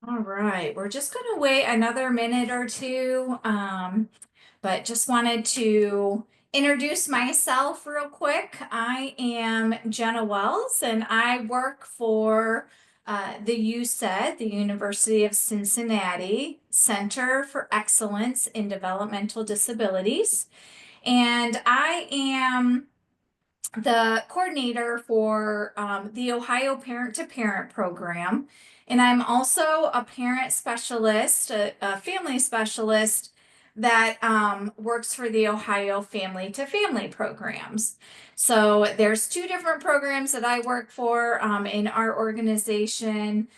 All right, we're just going to wait another minute or two, but just wanted to introduce myself real quick. I am Jenna Wells, and I work for the UCED, the University of Cincinnati Center for Excellence in Developmental Disabilities. And I am the coordinator for the Ohio Parent to Parent program. And I'm also a parent specialist, a family specialist that works for the Ohio Family to Family programs. So there's two different programs that I work for in our organization.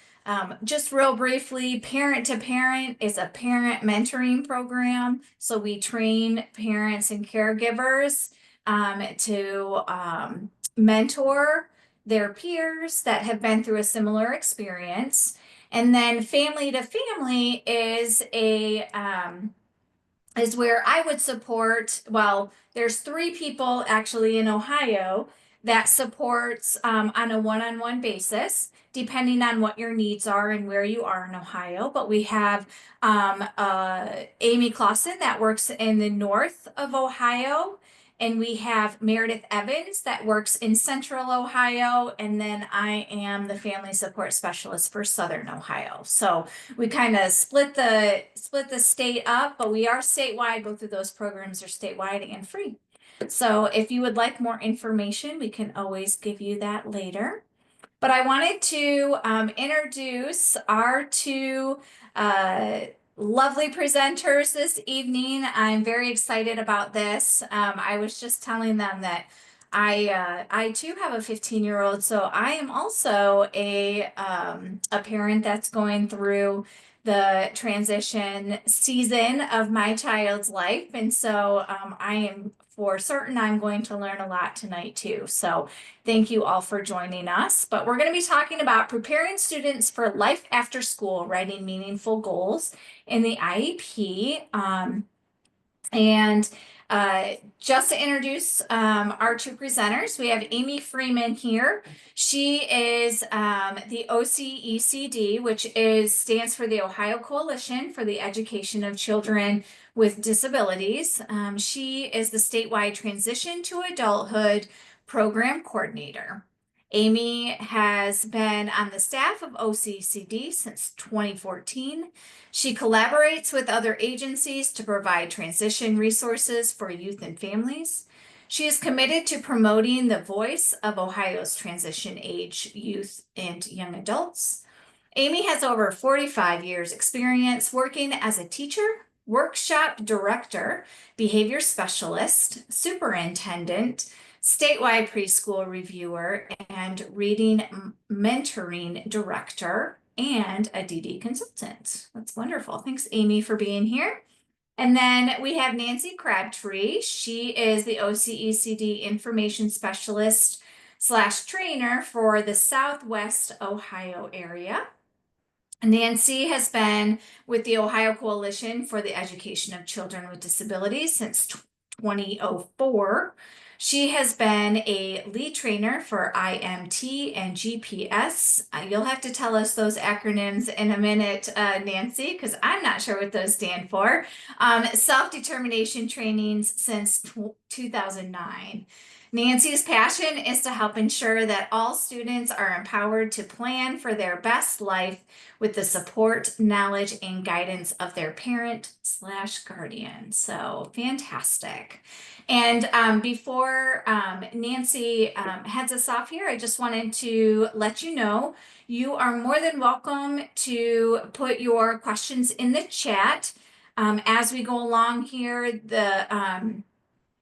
Just real briefly, Parent to Parent is a parent mentoring program. So we train parents and caregivers to mentor their peers that have been through a similar experience. And then family to family is where I would support, well, there's three people actually in Ohio that supports on a one-on-one basis, depending on what your needs are and where you are in Ohio. But we have Amy Clausen that works in the north of Ohio. And we have Meredith Evans that works in central Ohio. And then I am the family support specialist for Southern Ohio. So we kind of split the state up, but we are statewide. Both of those programs are statewide and free. So if you would like more information, we can always give you that later. But I wanted to introduce our two lovely presenters this evening. I'm very excited about this. I was just telling them that I too have a 15-year-old, so I am also a parent that's going through the transition season of my child's life, and so I am for certain I'm going to learn a lot tonight too. So thank you all for joining us. But we're going to be talking about preparing students for life after school, writing meaningful goals in the IEP. And just to introduce our two presenters, we have Amy Freeman here. She is the OCECD, which stands for the Ohio Coalition for the Education of Children with Disabilities. She is the statewide Transition to Adulthood Program Coordinator. Amy has been on the staff of OCCD since 2014. She collaborates with other agencies to provide transition resources for youth and families. She is committed to promoting the voice of Ohio's transition age youth and young adults. Amy has over 45 years experience working as a teacher, workshop director, behavior specialist, superintendent, statewide preschool reviewer, and reading mentoring director, and a DD consultant. That's wonderful. Thanks, Amy, for being here. And then we have Nancy Crabtree. She is the OCECD information specialist / trainer for the Southwest Ohio area. Nancy has been with the Ohio Coalition for the Education of Children with Disabilities since 2004. She has been a lead trainer for IMT and GPS. You'll have to tell us those acronyms in a minute, Nancy, because I'm not sure what those stand for. Self-determination trainings since 2009. Nancy's passion is to help ensure that all students are empowered to plan for their best life with the support, knowledge, and guidance of their parent / guardian. So fantastic. And before Nancy heads us off here, I just wanted to let you know you are more than welcome to put your questions in the chat. As we go along here,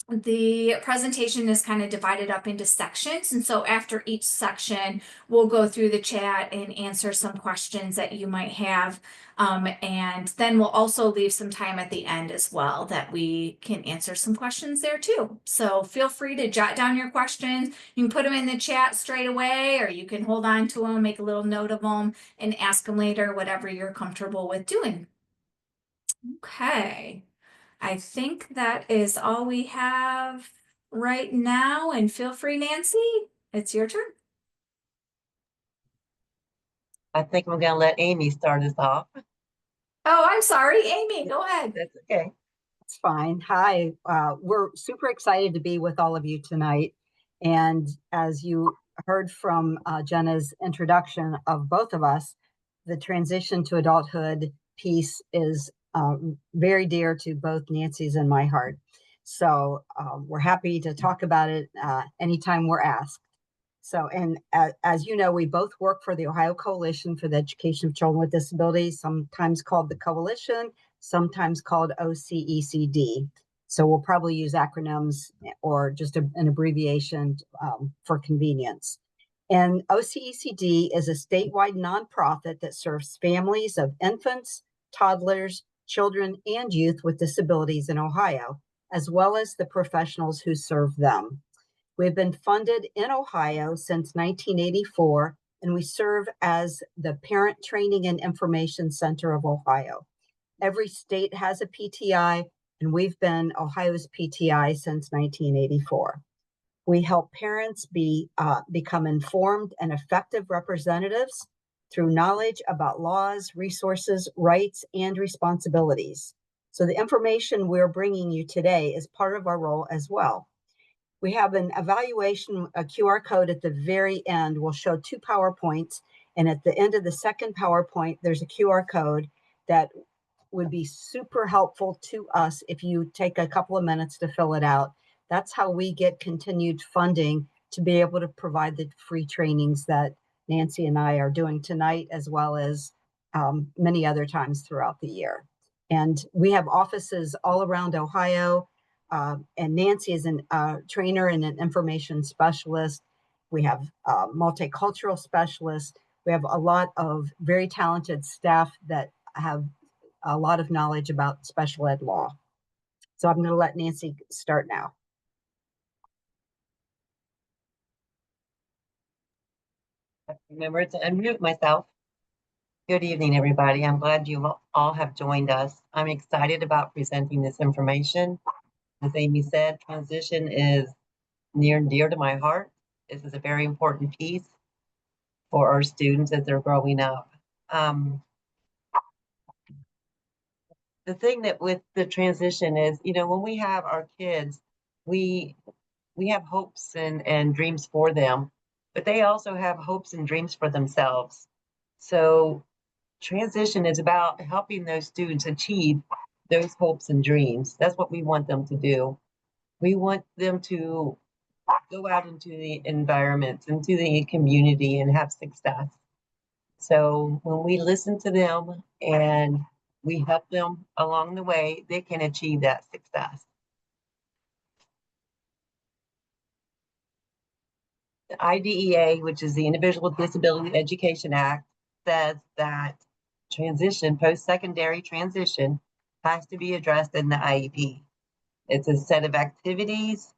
the presentation is kind of divided up into sections. And so after each section, we'll go through the chat and answer some questions that you might have. And then we'll also leave some time at the end as well that we can answer some questions there too. So feel free to jot down your questions. You can put them in the chat straight away, or you can hold on to them, make a little note of them, and ask them later, whatever you're comfortable with doing. Okay. I think that is all we have right now. And feel free, Nancy, it's your turn. I think I'm going to let Amy start us off. Oh, I'm sorry, Amy, go ahead. That's okay. It's fine. Hi, we're super excited to be with all of you tonight. And as you heard from Jenna's introduction of both of us, the transition to adulthood piece is very dear to both Nancy's and my heart. So we're happy to talk about it anytime we're asked. So, and as you know, we both work for the Ohio Coalition for the Education of Children with Disabilities, sometimes called the Coalition, sometimes called OCECD. So we'll probably use acronyms or just an abbreviation for convenience. And OCECD is a statewide nonprofit that serves families of infants, toddlers, children, and youth with disabilities in Ohio, as well as the professionals who serve them. We've been funded in Ohio since 1984, and we serve as the Parent Training and Information Center of Ohio. Every state has a PTI, and we've been Ohio's PTI since 1984. We help parents become informed and effective representatives through knowledge about laws, resources, rights, and responsibilities. So the information we're bringing you today is part of our role as well. We have an evaluation, a QR code at the very end. We'll show 2 PowerPoints. And at the end of the second PowerPoint, there's a QR code that would be super helpful to us if you take a couple of minutes to fill it out. That's how we get continued funding to be able to provide the free trainings that Nancy and I are doing tonight, as well as many other times throughout the year. And we have offices all around Ohio. And Nancy is a trainer and an information specialist. We have multicultural specialists. We have a lot of very talented staff that have a lot of knowledge about special ed law. So I'm going to let Nancy start now. Remember to unmute myself. Good evening, everybody. I'm glad you all have joined us. I'm excited about presenting this information. As Amy said, transition is near and dear to my heart. This is a very important piece for our students as they're growing up. The thing that with the transition is, when we have our kids, we have hopes and dreams for them, but they also have hopes and dreams for themselves. So transition is about helping those students achieve those hopes and dreams. That's what we want them to do. We want them to go out into the environment, into the community, and have success. So when we listen to them and we help them along the way, they can achieve that success. The IDEA, which is the Individual with Disability Education Act, says that transition, post-secondary transition, has to be addressed in the IEP. It's a set of activities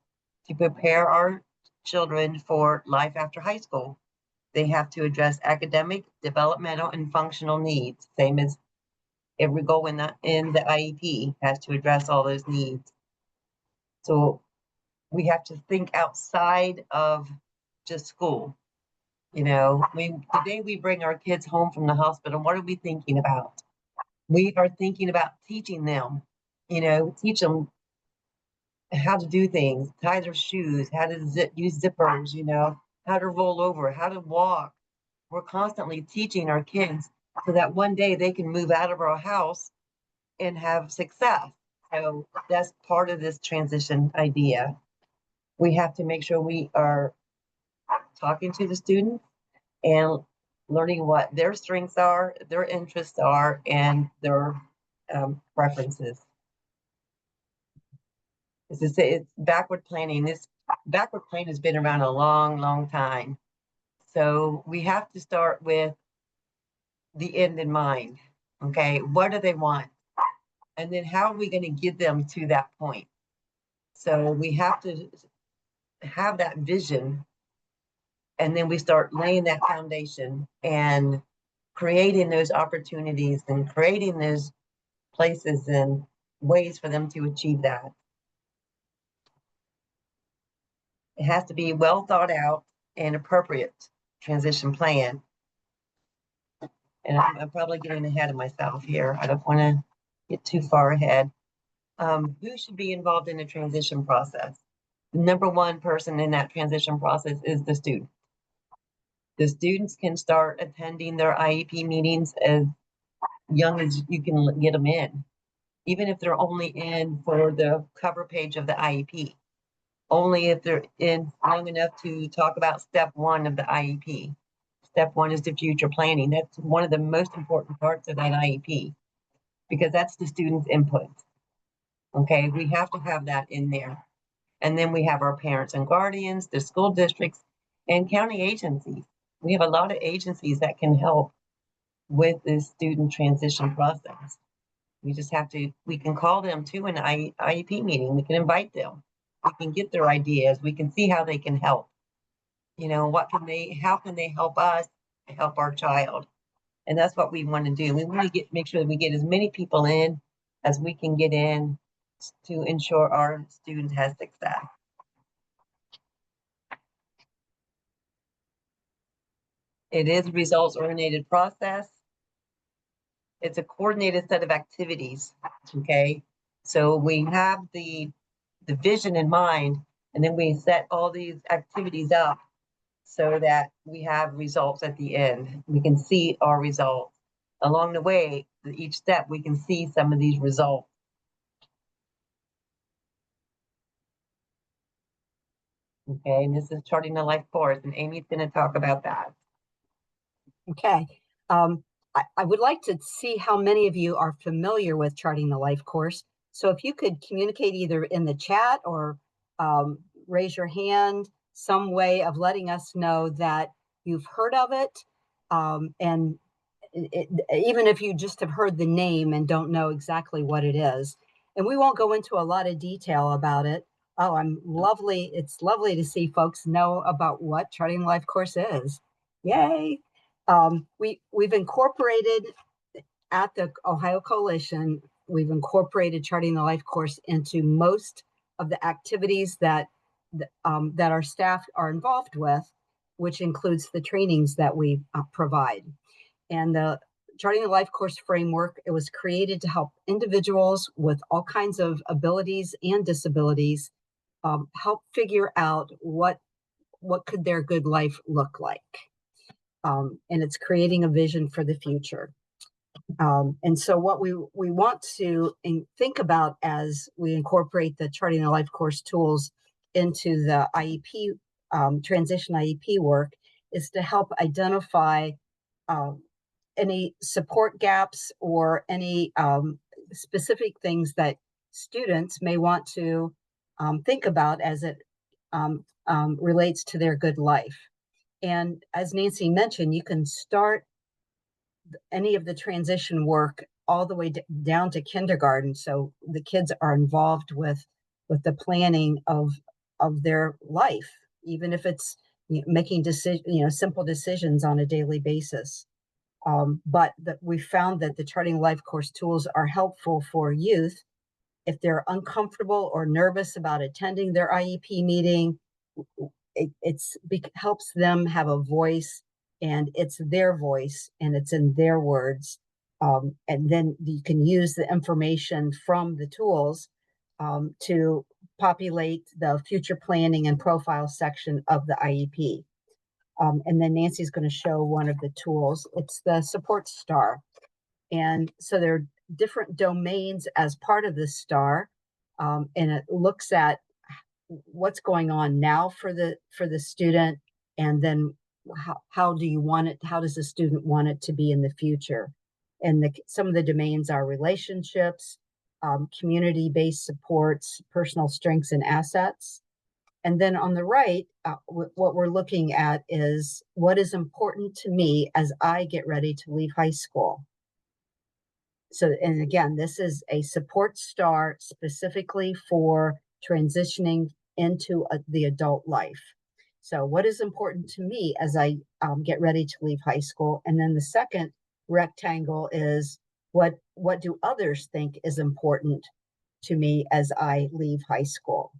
to prepare our children for life after high school. They have to address academic, developmental, and functional needs, same as every goal in the IEP has to address all those needs. So we have to think outside of just school. The day we bring our kids home from the hospital, what are we thinking about? We are thinking about teaching them, teach them how to do things, tie their shoes, how to use zippers, how to roll over, how to walk. We're constantly teaching our kids so that one day they can move out of our house and have success. So that's part of this transition idea. We have to make sure we are talking to the students and learning what their strengths are, their interests are, and their preferences. It's backward planning. This backward plan has been around a long, long time. So we have to start with the end in mind. Okay, what do they want? And then how are we going to get them to that point? So we have to have that vision, and then we start laying that foundation and creating those opportunities and creating those places and ways for them to achieve that. It has to be well thought out and appropriate transition plan. and I'm probably getting ahead of myself here. I don't want to get too far ahead. Who should be involved in the transition process? The number one person in that transition process is the student. The students can start attending their IEP meetings as young as you can get them in, even if they're only in for the cover page of the IEP, only if they're in long enough to talk about step one of the IEP. Step one is the future planning. That's one of the most important parts of that IEP because that's the student's input. Okay, we have to have that in there. And then we have our parents and guardians, the school districts, and county agencies. We have a lot of agencies that can help with this student transition process. We just have to, we can call them to an IEP meeting. We can invite them. We can get their ideas. We can see how they can help. You know, how can they help us help our child? And that's what we want to do. We want to make sure that we get as many people in as we can get in to ensure our students have success. It is a results-oriented process. It's a coordinated set of activities, okay? So we have the vision in mind, and then we set all these activities up so that we have results at the end. We can see our results. Along the way, each step, we can see some of these results. Okay, and this is charting the life course, and Amy's going to talk about that. Okay. I would like to see how many of you are familiar with Charting the Life course. So if you could communicate either in the chat or raise your hand, some way of letting us know that you've heard of it. And even if you just have heard the name and don't know exactly what it is. And we won't go into a lot of detail about it. Oh, it's lovely to see folks know about what Charting the Life course is. Yay. We've incorporated at the Ohio Coalition, we've incorporated Charting the Life course into most of the activities that our staff are involved with, which includes the trainings that we provide. And the Charting the Life course framework, it was created to help individuals with all kinds of abilities and disabilities help figure out what could their good life look like. And it's creating a vision for the future. And so what we want to think about as we incorporate the Charting the Life course tools into the IEP, transition IEP work is to help identify any support gaps or any specific things that students may want to think about as it relates to their good life. And as Nancy mentioned, you can start any of the transition work all the way down to kindergarten. So the kids are involved with the planning of their life, even if it's making simple decisions on a daily basis. But we found that the Charting Life course tools are helpful for youth if they're uncomfortable or nervous about attending their IEP meeting. It helps them have a voice, and it's their voice and it's in their words. And then you can use the information from the tools to populate the future planning and profile section of the IEP. And then Nancy's going to show one of the tools. It's the support star. And so there are different domains as part of this star. And it looks at what's going on now for the student, and then how do you want it, how does the student want it to be in the future? And some of the domains are relationships, community-based supports, personal strengths and assets. And then on the right, what we're looking at is what is important to me as I get ready to leave high school. So, and again, this is a support star specifically for transitioning into the adult life. So what is important to me as I get ready to leave high school? And then the second rectangle is what do others think is important to me as I leave high school?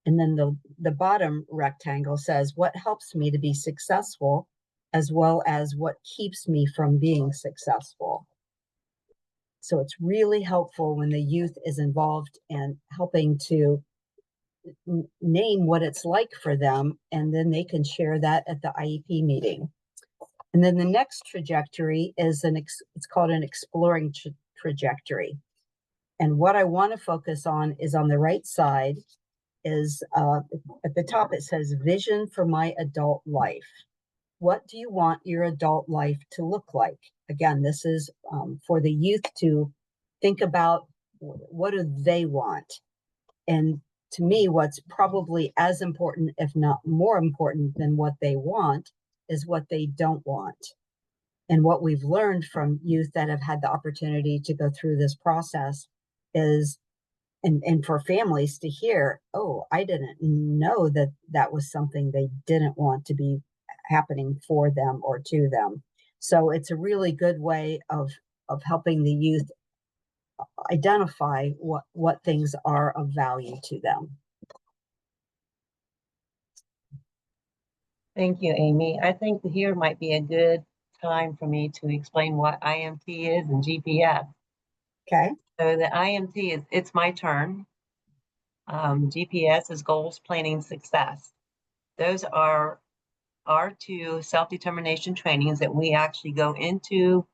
And then the bottom rectangle says what helps me to be successful as well as what keeps me from being successful. So it's really helpful when the youth is involved in helping to name what it's like for them, and then they can share that at the IEP meeting. And then the next trajectory is it's called an exploring trajectory. And what I want to focus on is on the right side is at the top, it says vision for my adult life. What do you want your adult life to look like? Again, this is for the youth to think about what do they want. And to me, what's probably as important, if not more important than what they want, is what they don't want. And what we've learned from youth that have had the opportunity to go through this process is, and for families to hear, oh, I didn't know that that was something they didn't want to be happening for them or to them. So it's a really good way of helping the youth identify what things are of value to them. Thank you, Amy. I think here might be a good time for me to explain what IMT is and GPS. Okay. So the IMT is, it's my turn. GPS is goals, planning, success. Those are our two self-determination trainings that we actually go into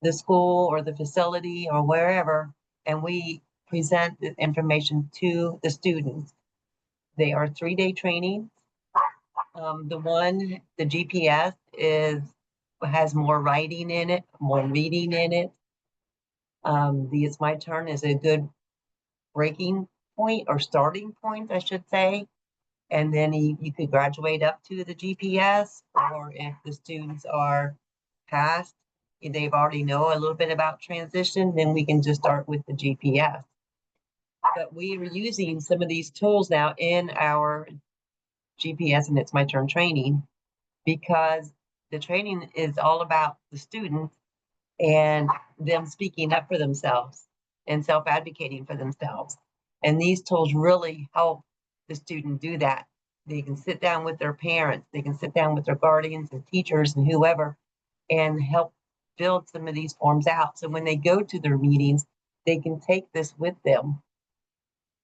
the school or the facility or wherever, and we present the information to the students. They are 3-day trainings. The GPS has more writing in it, more reading in it. The It's My Turn is a good breaking point or starting point, I should say. And then you could graduate up to the GPS, or if the students are past, they've already know a little bit about transition, then we can just start with the GPS. But we are using some of these tools now in our GPS and It's My Turn training, because the training is all about the students and them speaking up for themselves and self-advocating for themselves. And these tools really help the student do that. They can sit down with their parents, they can sit down with their guardians and teachers and whoever, and help build some of these forms out. So when they go to their meetings, they can take this with them.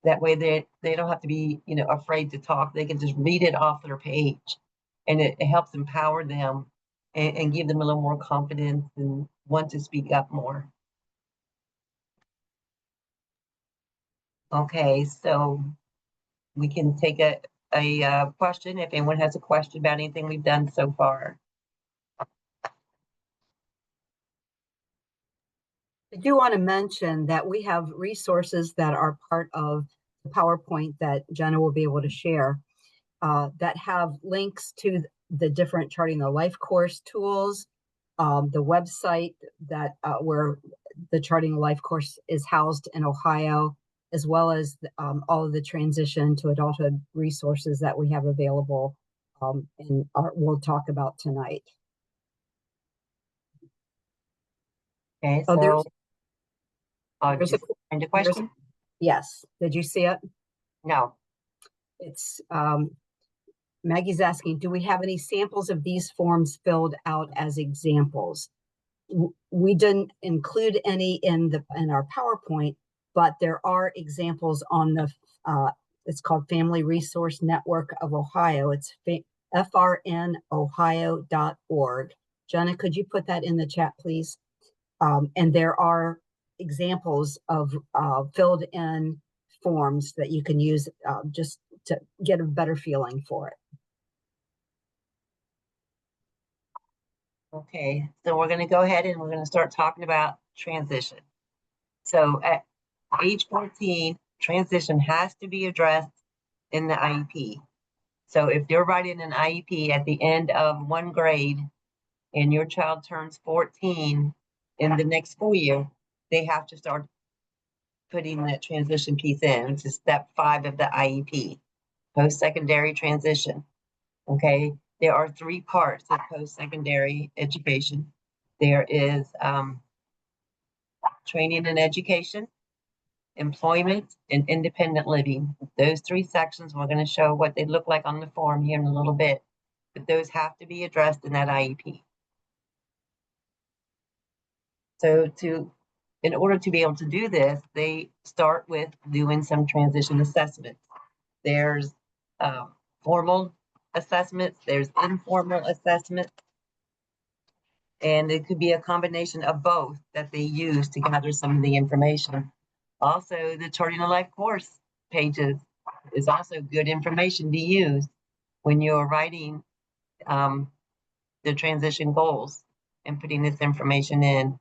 That way they don't have to be, afraid to talk. They can just read it off their page, and it helps empower them and give them a little more confidence and want to speak up more. Okay, so we can take a question if anyone has a question about anything we've done so far. I do want to mention that we have resources that are part of the PowerPoint that Jenna will be able to share that have links to the different Charting the Life course tools, the website that where the Charting the Life course is housed in Ohio, as well as all of the transition to adulthood resources that we have available and we'll talk about tonight. Okay, Oh, so there's a question? Yes. Did you see it? No. It's Maggie's asking, do we have any samples of these forms filled out as examples? We didn't include any in our PowerPoint, but there are examples on the it's called Family Resource Network of Ohio. It's frnohio.org. Jenna, could you put that in the chat, please? And there are examples of filled in forms that you can use just to get a better feeling for it. Okay, so we're going to go ahead and we're going to start talking about transition. So at age 14, transition has to be addressed in the IEP. So if you're writing an IEP at the end of one grade and your child turns 14 in the next school year, they have to start putting that transition piece in, which is step 5 of the IEP, post-secondary transition. Okay, there are 3 parts of post-secondary education. There is training and education, employment, and independent living. Those 3 sections, we're going to show what they look like on the form here in a little bit. but those have to be addressed in that IEP. So in order to be able to do this, they start with doing some transition assessments. There's formal assessments, there's informal assessments, and it could be a combination of both that they use to gather some of the information. Also, the Charting a Life course pages is also good information to use when you're writing the transition goals and putting this information in.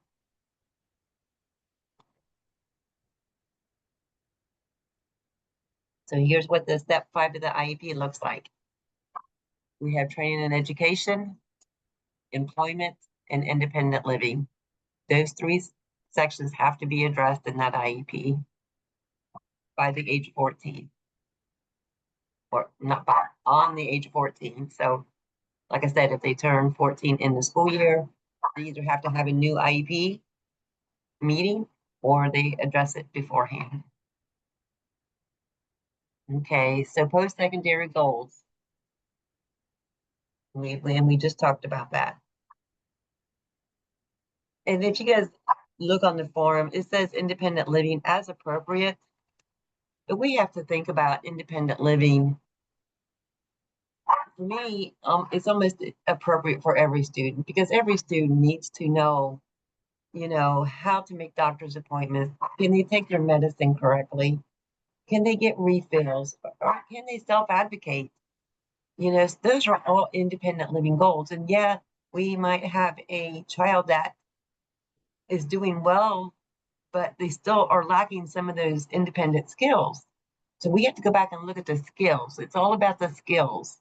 So here's what the step 5 of the IEP looks like. We have training and education, employment, and independent living. Those 3 sections have to be addressed in that IEP by the age of 14. Or not by, on the age of 14. So like I said, if they turn 14 in the school year, they either have to have a new IEP meeting or they address it beforehand. Okay, so post-secondary goals. We just talked about that. And if you guys look on the form, it says independent living as appropriate. But we have to think about independent living. For me, it's almost appropriate for every student because every student needs to know, how to make doctor's appointments. Can they take their medicine correctly? Can they get refills? Or can they self-advocate? Those are all independent living goals. And yeah, we might have a child that is doing well, but they still are lacking some of those independent skills. So we have to go back and look at the skills. It's all about the skills.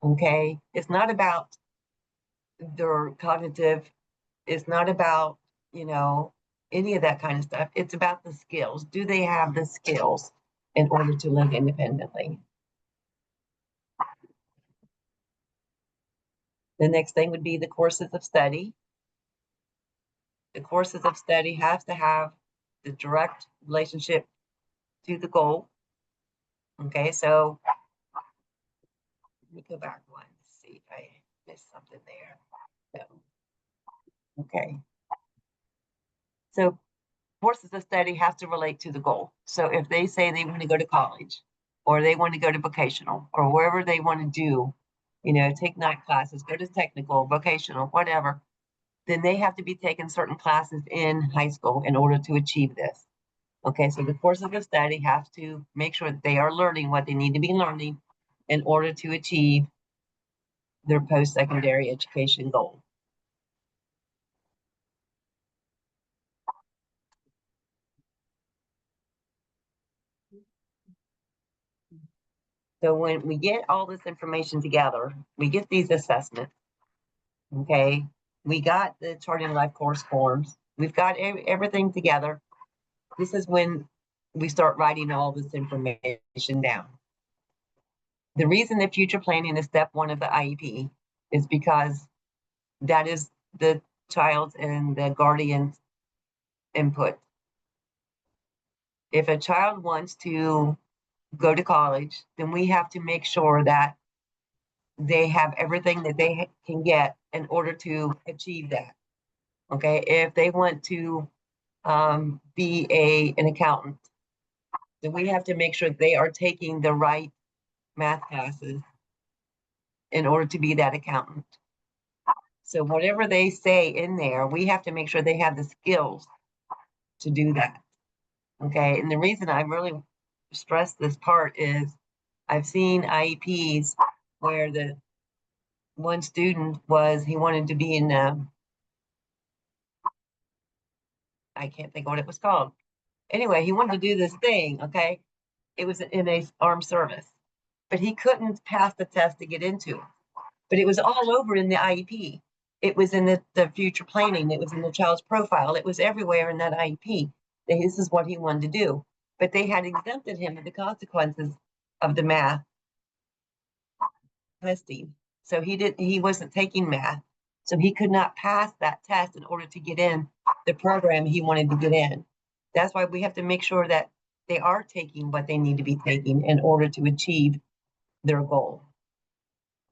Okay. It's not about their cognitive. It's not about, any of that kind of stuff. It's about the skills. Do they have the skills in order to live independently? The next thing would be the courses of study. The courses of study has to have the direct relationship to the goal. Okay, so let me go back one, see if I missed something there. No. Okay. So courses of study has to relate to the goal. So if they say they want to go to college or they want to go to vocational or wherever they want to do, take night classes, go to technical, vocational, whatever, then they have to be taking certain classes in high school in order to achieve this. Okay, so the courses of study have to make sure that they are learning what they need to be learning in order to achieve their post-secondary education goal. So when we get all this information together, we get these assessments, okay? We got the Charting a Life course forms. We've got everything together. This is when we start writing all this information down. The reason that future planning is step 1 of the IEP is because that is the child's and the guardian's input. If a child wants to go to college, then we have to make sure that they have everything that they can get in order to achieve that. Okay, if they want to be an accountant, then we have to make sure they are taking the right math classes in order to be that accountant. So whatever they say in there, we have to make sure they have the skills to do that. Okay, and the reason I really stress this part is I've seen IEPs where the one student he wanted to be in, I can't think of what it was called. Anyway, he wanted to do this thing, okay? It was in a armed service, but he couldn't pass the test to get into it. But it was all over in the IEP. It was in the future planning. It was in the child's profile. It was everywhere in that IEP. This is what he wanted to do. But they had exempted him of the consequences of the math testing. So he wasn't taking math. So he could not pass that test in order to get in the program he wanted to get in. That's why we have to make sure that they are taking what they need to be taking in order to achieve their goal.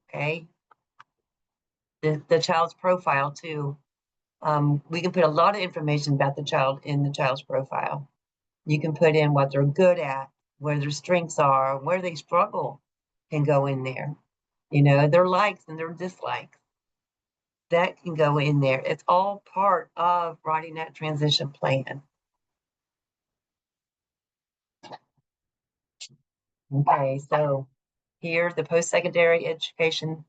Okay. the child's profile too. We can put a lot of information about the child in the child's profile. You can put in what they're good at, where their strengths are, where they struggle can go in there. You know, their likes and their dislikes. That can go in there. It's all part of writing that transition plan. Okay, so here's the post-secondary education.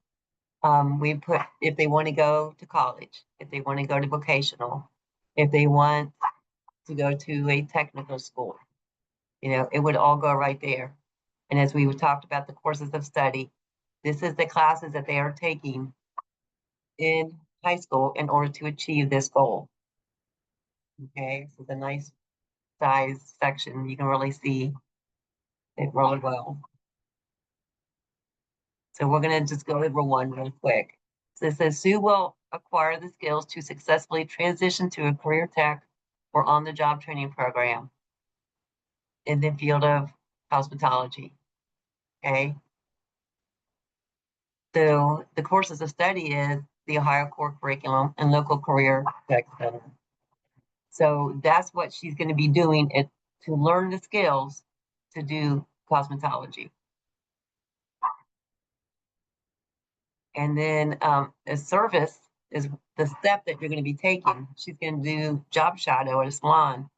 We put if they want to go to college, if they want to go to vocational, if they want to go to a technical school, you know, it would all go right there. And as we talked about the courses of study, this is the classes that they are taking in high school in order to achieve this goal. Okay, so the nice size section, you can really see it really well. So we're going to just go over one real quick. So it says Sue will acquire the skills to successfully transition to a career tech or on-the-job training program in the field of cosmetology. Okay. So the courses of study is the Ohio Core Curriculum and Local Career Tech Center. So that's what she's going to be doing to learn the skills to do cosmetology. And then a service is the step that you're going to be taking. She's going to do job shadow at a salon.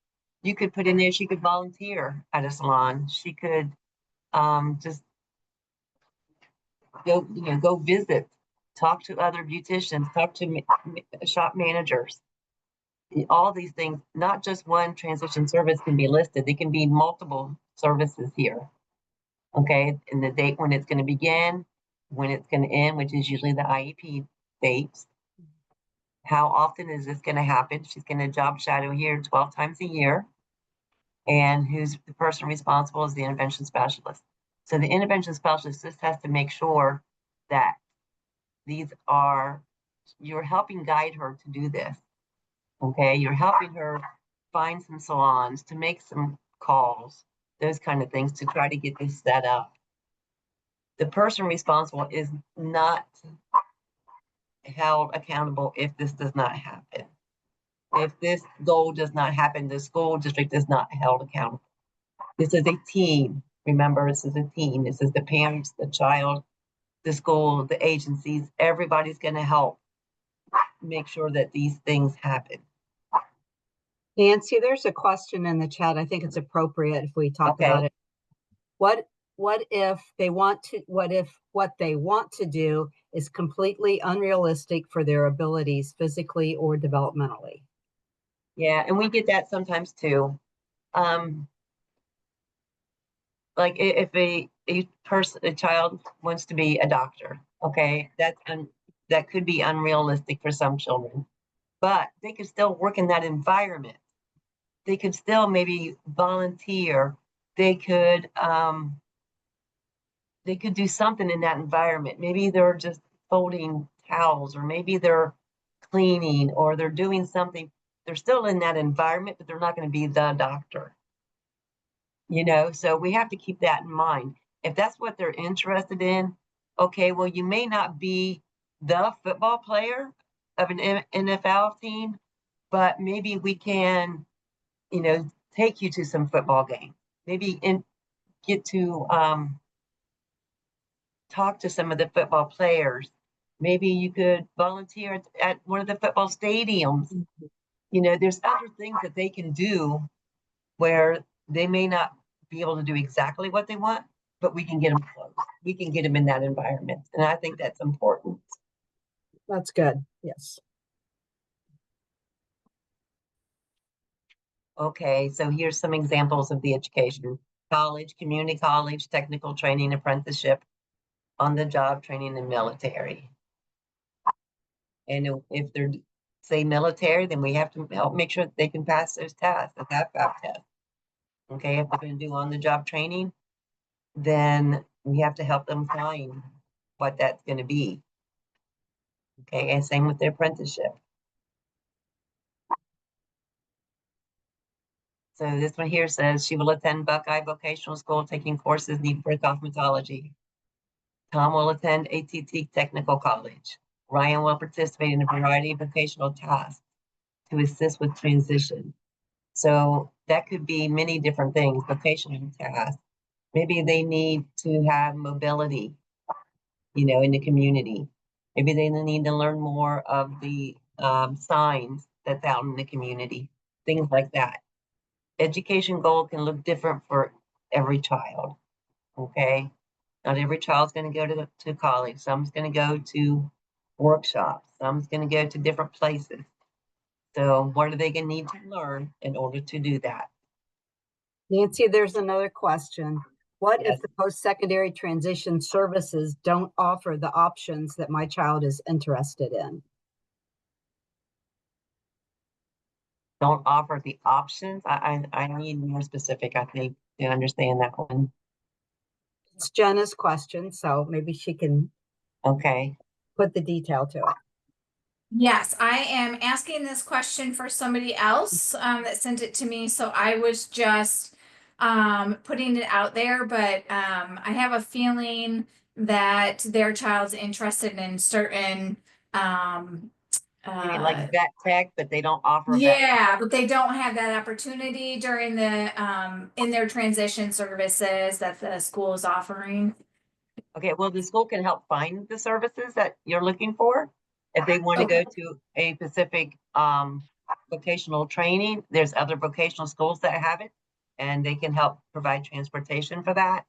You could put in there, she could volunteer at a salon. She could just go visit, talk to other beauticians, talk to shop managers. All these things, not just one transition service can be listed. There can be multiple services here. Okay, and the date when it's going to begin, when it's going to end, which is usually the IEP dates. How often is this going to happen? She's going to job shadow here 12 times a year. And who's the person responsible is the intervention specialist. So the intervention specialist just has to make sure that you're helping guide her to do this. Okay, you're helping her find some salons, to make some calls, those kind of things to try to get this set up. The person responsible is not held accountable if this does not happen. If this goal does not happen, the school district is not held accountable. This is a team. Remember, this is a team. This is the parents, the child, the school, the agencies. Everybody's going to help make sure that these things happen. Nancy, there's a question in the chat. I think it's appropriate if we talk about it. What if what they want to do is completely unrealistic for their abilities physically or developmentally? Yeah, and we get that sometimes too. Like if a child wants to be a doctor, okay, that could be unrealistic for some children, but they could still work in that environment. They could still maybe volunteer. They could do something in that environment. Maybe they're just folding towels, or maybe they're cleaning, or they're doing something. They're still in that environment, but they're not going to be the doctor. So we have to keep that in mind. If that's what they're interested in, okay, well, you may not be the football player of an NFL team, but maybe we can, take you to some football games. Maybe get to talk to some of the football players. Maybe you could volunteer at one of the football stadiums. There's other things that they can do where they may not be able to do exactly what they want, but we can get them close. We can get them in that environment. And I think that's important. That's good. Yes. Okay, so here's some examples of the education: college, community college, technical training, apprenticeship, on-the-job training, and military. And if they're, say, military, then we have to help make sure that they can pass those tests, the FAP test. Okay, if they're going to do on-the-job training, then we have to help them find what that's going to be. Okay, and same with the apprenticeship. So this one here says she will attend Buckeye Vocational School taking courses needed for cosmetology. Tom will attend ATT Technical College. Ryan will participate in a variety of vocational tasks to assist with transition. So that could be many different things, vocational tasks. Maybe they need to have mobility, in the community. Maybe they need to learn more of the signs that's out in the community, things like that. Education goal can look different for every child, okay? Not every child's going to go to college. Some's going to go to workshops. Some's going to go to different places. So what are they going to need to learn in order to do that? Nancy, there's another question. What Yes. if the post-secondary transition services don't offer the options that my child is interested in? Don't offer the options. I need more specific, I think, to understand that one. It's Jenna's question, so maybe she can Okay. put the detail to it. Yes, I am asking this question for somebody else that sent it to me, so I was just putting it out there, but I have a feeling that their child's interested in certain You mean like vet tech, but they don't offer vet. yeah, but they don't have that opportunity during the in their transition services that the school is offering. Okay, well, the school can help find the services that you're looking for. If they want to go Okay. to a specific vocational training, there's other vocational schools that have it, and they can help provide transportation for that.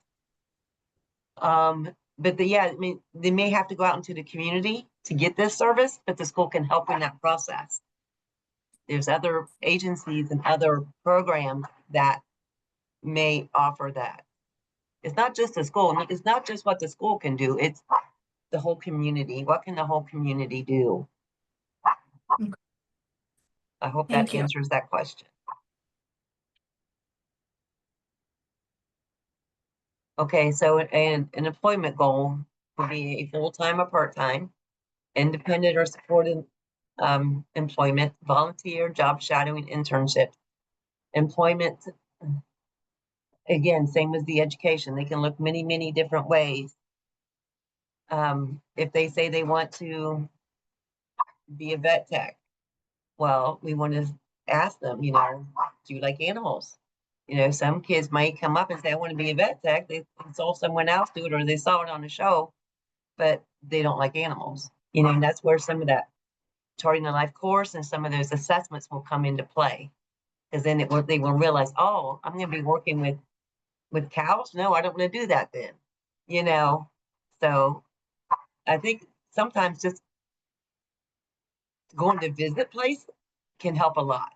But I mean, they may have to go out into the community to get this service, but the school can help in that process. There's other agencies and other programs that may offer that. It's not just the school. It's not just what the school can do. It's the whole community. What can the whole community do? Okay. I hope Thank that you. answers that question. Okay, so an employment goal would be a full-time or part-time, independent or supported employment, volunteer, job shadowing, internship. Employment, again, same as the education. They can look many, many different ways. If they say they want to be a vet tech, well, we want to ask them, do you like animals? Some kids might come up and say, I want to be a vet tech. They saw someone else do it or they saw it on a show, but they don't like animals. And that's where some of that charting the life course and some of those assessments will come into play. Because then they will realize, oh, I'm going to be working with cows. No, I don't want to do that then. So I think sometimes just going to visit places can help a lot.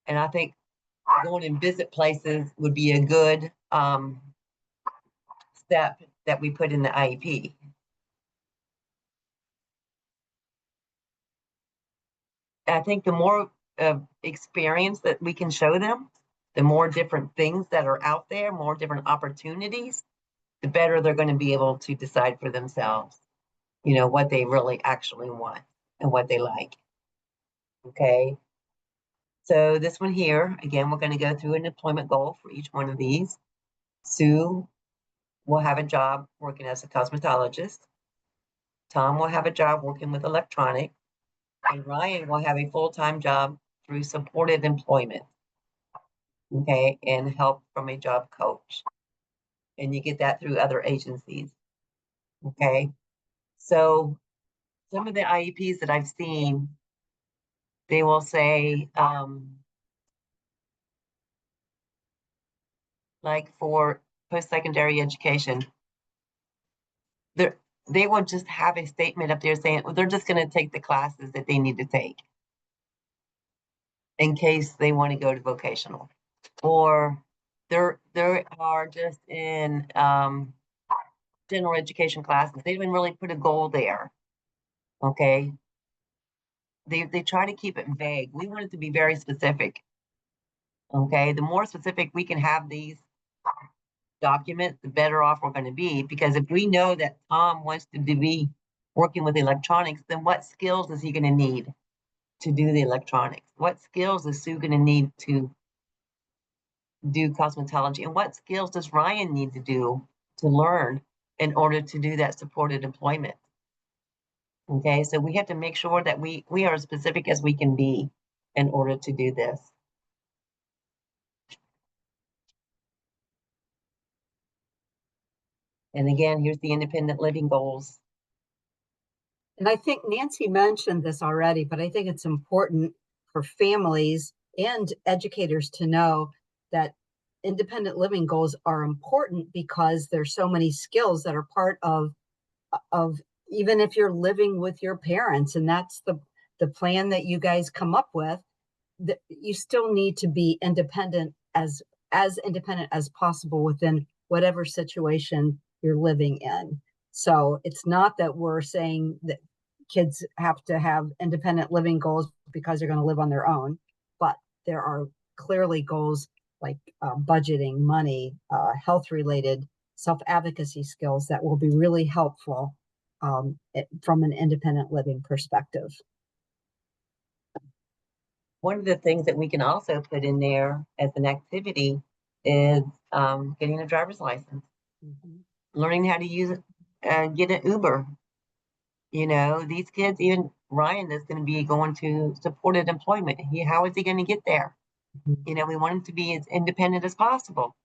And I think going and visit places would be a good step that we put in the IEP. I think the more experience that we can show them, the more different things that are out there, more different opportunities, the better they're going to be able to decide for themselves, what they really actually want and what they like. Okay. So this one here, again, we're going to go through an employment goal for each one of these. Sue will have a job working as a cosmetologist. Tom will have a job working with electronics. And Ryan will have a full-time job through supported employment. Okay, and help from a job coach. And you get that through other agencies. Okay, so some of the IEPs that I've seen, they will say, like for post-secondary education, they will just have a statement up there saying, well, they're just going to take the classes that they need to take in case they want to go to vocational, or they are just in general education classes. They didn't really put a goal there. Okay, they try to keep it vague. We want it to be very specific. Okay, the more specific we can have these documents, the better off we're going to be. Because if we know that Tom wants to be working with electronics, then what skills is he going to need to do the electronics? What skills is Sue going to need to do cosmetology? And what skills does Ryan need to do to learn in order to do that supported employment? Okay, so we have to make sure that we are as specific as we can be in order to do this. And again, here's the independent living goals. And I think Nancy mentioned this already, but I think it's important for families and educators to know that independent living goals are important because there's so many skills that are part of even if you're living with your parents, and that's the plan that you guys come up with, that you still need to be independent as independent as possible within whatever situation you're living in. So it's not that we're saying that kids have to have independent living goals because they're going to live on their own, but there are clearly goals like budgeting, money, health related, self-advocacy skills that will be really helpful from an independent living perspective. One of the things that we can also put in there as an activity is getting a driver's license, learning how to use it, get an Uber. You know, these kids, even Ryan is going to be going to supported employment. How is he going to get there? You know, we want him to be as independent as possible.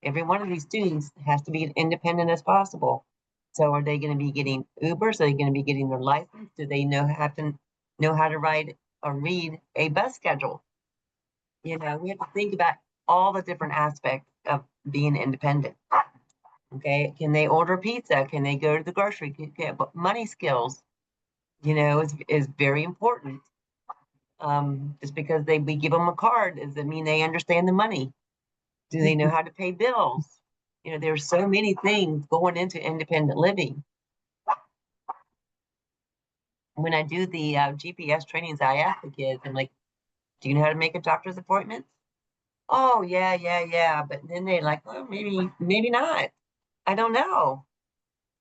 Every one of these students has to be as independent as possible. So are they going to be getting Ubers? Are they going to be getting their license? Do they know how to ride or read a bus schedule? You know, we have to think about all the different aspects of being independent. Okay, can they order pizza? Can they go to the grocery? Money skills, you know, is very important. Just because we give them a card, does it mean they understand the money? Do they know how to pay bills? You know, there's so many things going into independent living. When I do the GPS trainings, I ask the kids, I'm like, do you know how to make a doctor's appointment? Oh, yeah. But then they're like, well, maybe not. I don't know.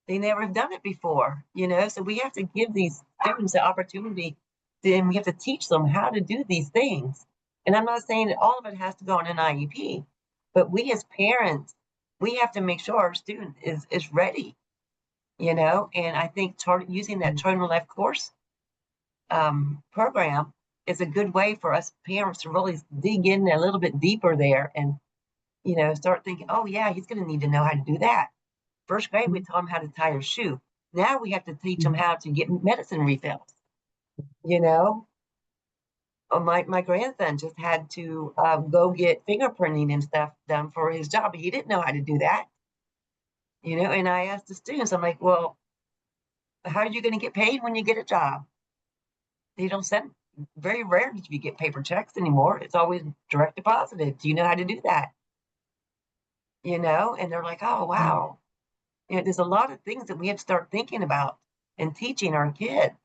They never have done it before, you know? So we have to give these students the opportunity, then we have to teach them how to do these things. And I'm not saying that all of it has to go in an IEP, but we as parents, we have to make sure our student is ready, you know? And I think using that Children Life course program is a good way for us parents to really dig in a little bit deeper there and, you know, start thinking, oh yeah, he's going to need to know how to do that. First grade, we taught him how to tie a shoe. Now we have to teach him how to get medicine refills. You know, my grandson just had to go get fingerprinting and stuff done for his job. He didn't know how to do that. You know, and I asked the students, I'm like, well, how are you going to get paid when you get a job? They don't send, very rare do you get paper checks anymore. It's always direct deposited. Do you know how to do that? You know, and they're like, oh, wow. You know, there's a lot of things that we have to start thinking about and teaching our kids.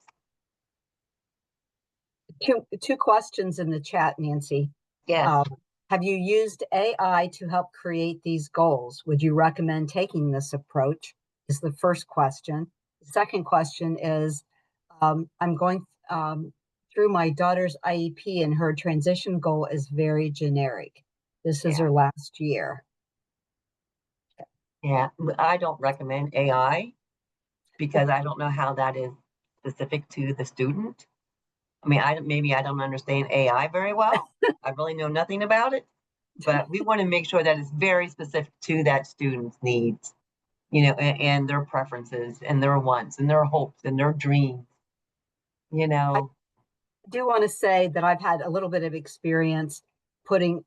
Two questions in the chat, Nancy. Yes. Have you used AI to help create these goals? Would you recommend taking this approach? Is the first question. The second question is, I'm going through my daughter's IEP and her transition goal is very generic. This is her last year. Yeah, I don't recommend AI because I don't know how that is specific to the student. I mean, maybe I don't understand AI very well. I really know nothing about it, but we want to make sure that it's very specific to that student's needs, you know, and their preferences and their wants and their hopes and their dreams, you know. I do want to say that I've had a little bit of experience putting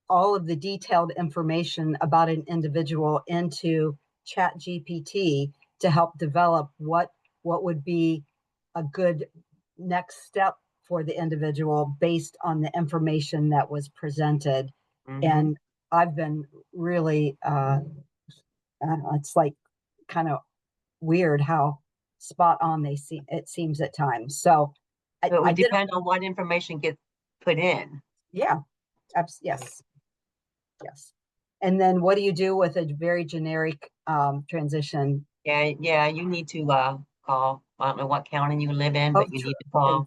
all of the detailed information about an individual into Chat GPT to help develop what would be a good next step for the individual based on the information that was presented. And I've been really I don't know, it's like kind of weird how spot on it seems at times. So it would depend on what information gets put in. Yeah. Yes. And then what do you do with a very generic transition? Yeah, you need to call. I don't know what county you live in, but you need to call.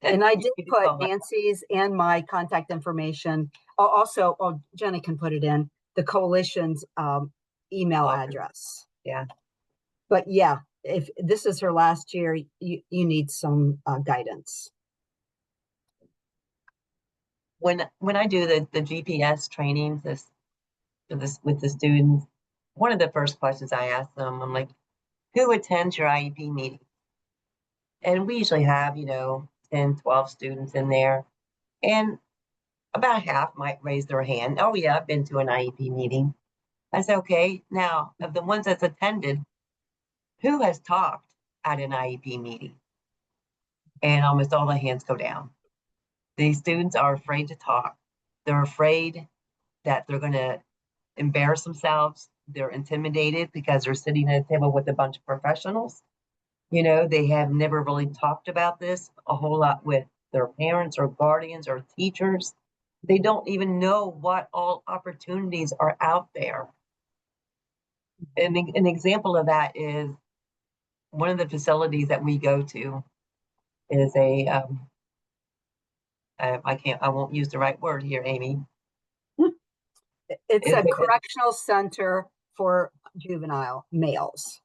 And I did put Nancy's and my contact information. Also, Jenny can put it in the coalition's email address. Yeah. But yeah, if this is her last year, you need some guidance. When I do the GPS trainings with the students, one of the first questions I ask them, I'm like, who attends your IEP meeting? And we usually have, 10, 12 students in there. And about half might raise their hand. Oh yeah, I've been to an IEP meeting. I say, okay, now of the ones that's attended, who has talked at an IEP meeting? And almost all the hands go down. These students are afraid to talk. They're afraid that they're going to embarrass themselves. They're intimidated because they're sitting at a table with a bunch of professionals. They have never really talked about this a whole lot with their parents or guardians or teachers. They don't even know what all opportunities are out there. An example of that is one of the facilities that we go to is I won't use the right word here, Amy. It's a correctional center for juvenile males.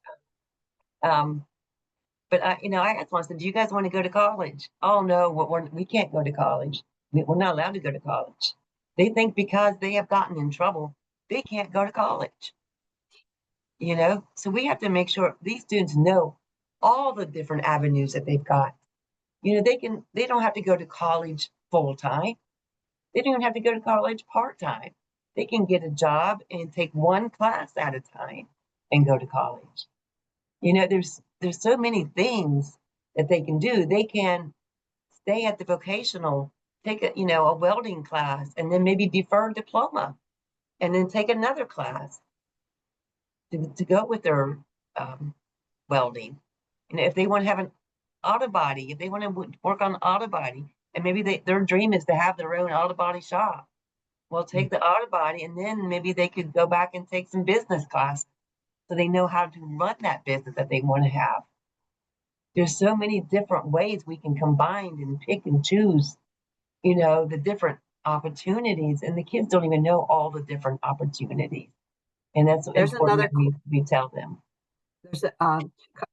But I asked one, I said, do you guys want to go to college? Oh no, we can't go to college. We're not allowed to go to college. They think because they have gotten in trouble, they can't go to college. So we have to make sure these students know all the different avenues that they've got. They don't have to go to college full time. They don't even have to go to college part time. They can get a job and take one class at a time and go to college. There's so many things that they can do. They can stay at the vocational, take a welding class, and then maybe defer a diploma, and then take another class to go with their welding. And if they want to have an auto body, if they want to work on auto body, and maybe their dream is to have their own auto body shop, well, take the auto body, and then maybe they could go back and take some business class so they know how to run that business that they want to have. There's so many different ways we can combine and pick and choose, the different opportunities, and the kids don't even know all the different opportunities. And that's There's important another, that we tell them. there's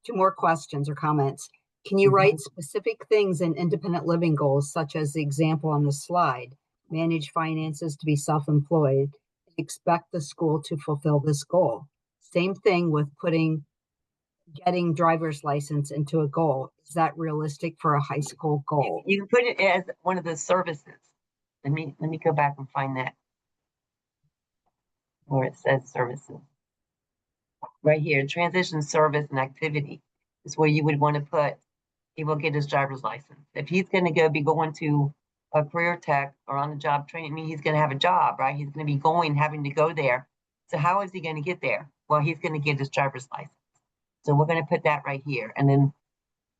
two more questions or comments. Can you write specific things in independent living goals, such as the example on the slide? Manage finances to be self-employed. Expect the school to fulfill this goal. Same thing with getting driver's license into a goal. Is that realistic for a high school goal? You can put it as one of the services. Let me go back and find that where it says services. Right here, transition service and activity is where you would want to put, he will get his driver's license. If he's going to be going to a career tech or on the job training, he's going to have a job, right? He's going to be having to go there. So how is he going to get there? Well, he's going to get his driver's license. So we're going to put that right here. And then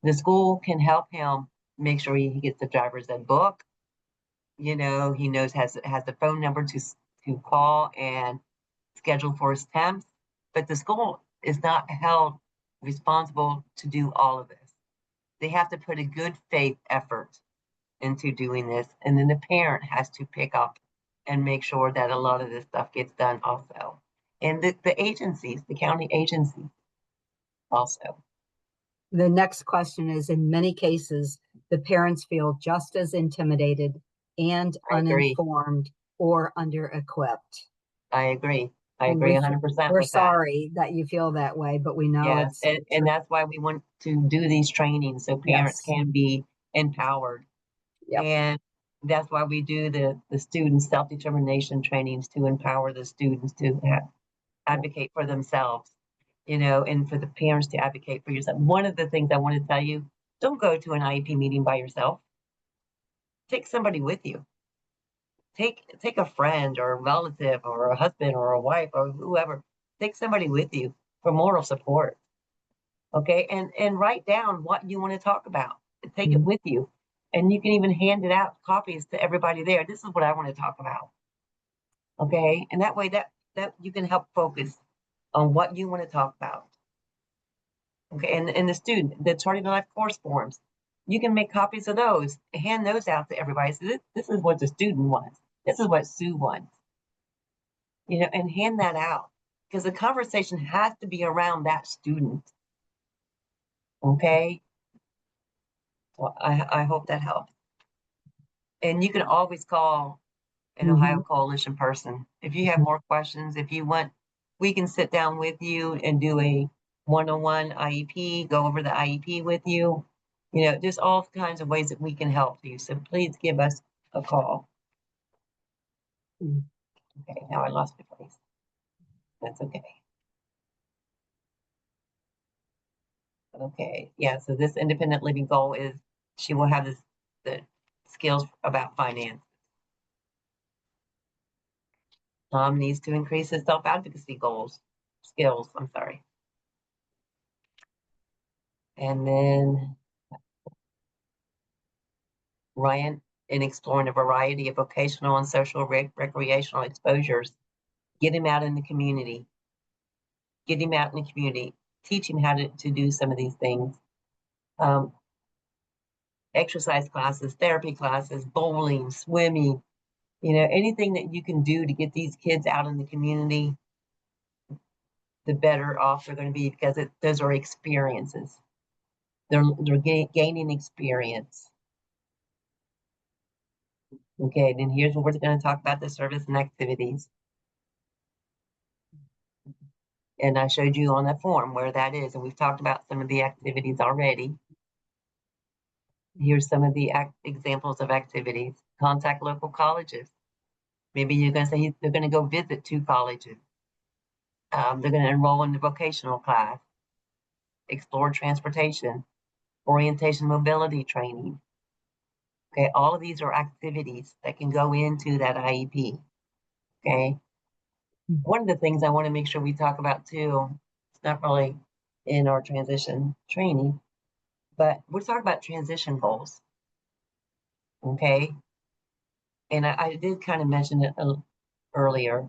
the school can help him make sure he gets the driver's ed book. He knows has the phone number to call and schedule for his temps. But the school is not held responsible to do all of this. They have to put a good faith effort into doing this. And then the parent has to pick up and make sure that a lot of this stuff gets done also. And the agencies, the county agencies also. The next question is, in many cases, the parents feel just as intimidated and uninformed or under-equipped. I agree. I agree 100% with that. We're sorry that you feel that way, but we know it's and that's why we want to do these trainings so parents can be empowered. Yep. And that's why we do the student self-determination trainings to empower the students to advocate for themselves, and for the parents to advocate for yourself. One of the things I want to tell you, don't go to an IEP meeting by yourself. Take somebody with you. Take a friend or a relative or a husband or a wife or whoever. Take somebody with you for moral support. Okay, and write down what you want to talk about. Take it with you. And you can even hand it out, copies to everybody there. This is what I want to talk about. Okay, and that way that you can help focus on what you want to talk about. Okay, and the Charting Your Life course forms, you can make copies of those, hand those out to everybody. So this is what the student wants. This is what Sue wants. And hand that out, because the conversation has to be around that student. Okay? Well, I hope that helps. And you can always call an Ohio Coalition person. If you have more questions, if you want, we can sit down with you and do a one-on-one IEP, go over the IEP with you. You know, just all kinds of ways that we can help you. So please give us a call. Okay, now I lost my place. That's okay. Okay, yeah, so this independent living goal is she will have the skills about finance. Tom needs to increase his self-advocacy skills, I'm sorry. And then Ryan, in exploring a variety of vocational and social recreational exposures, get him out in the community. Get him out in the community. Teach him how to do some of these things. Exercise classes, therapy classes, bowling, swimming, you know, anything that you can do to get these kids out in the community, the better off they're going to be, because those are experiences. They're gaining experience. Okay, then here's what we're going to talk about: the service and activities. And I showed you on that form where that is, and we've talked about some of the activities already. Here's some of the examples of activities. Contact local colleges. Maybe you're going to say they're going to go visit 2 colleges. They're going to enroll in the vocational class, explore transportation, orientation mobility training. Okay, all of these are activities that can go into that IEP. Okay. One of the things I want to make sure we talk about too, it's not really in our transition training, but we're talking about transition goals. Okay. And I did kind of mention it earlier,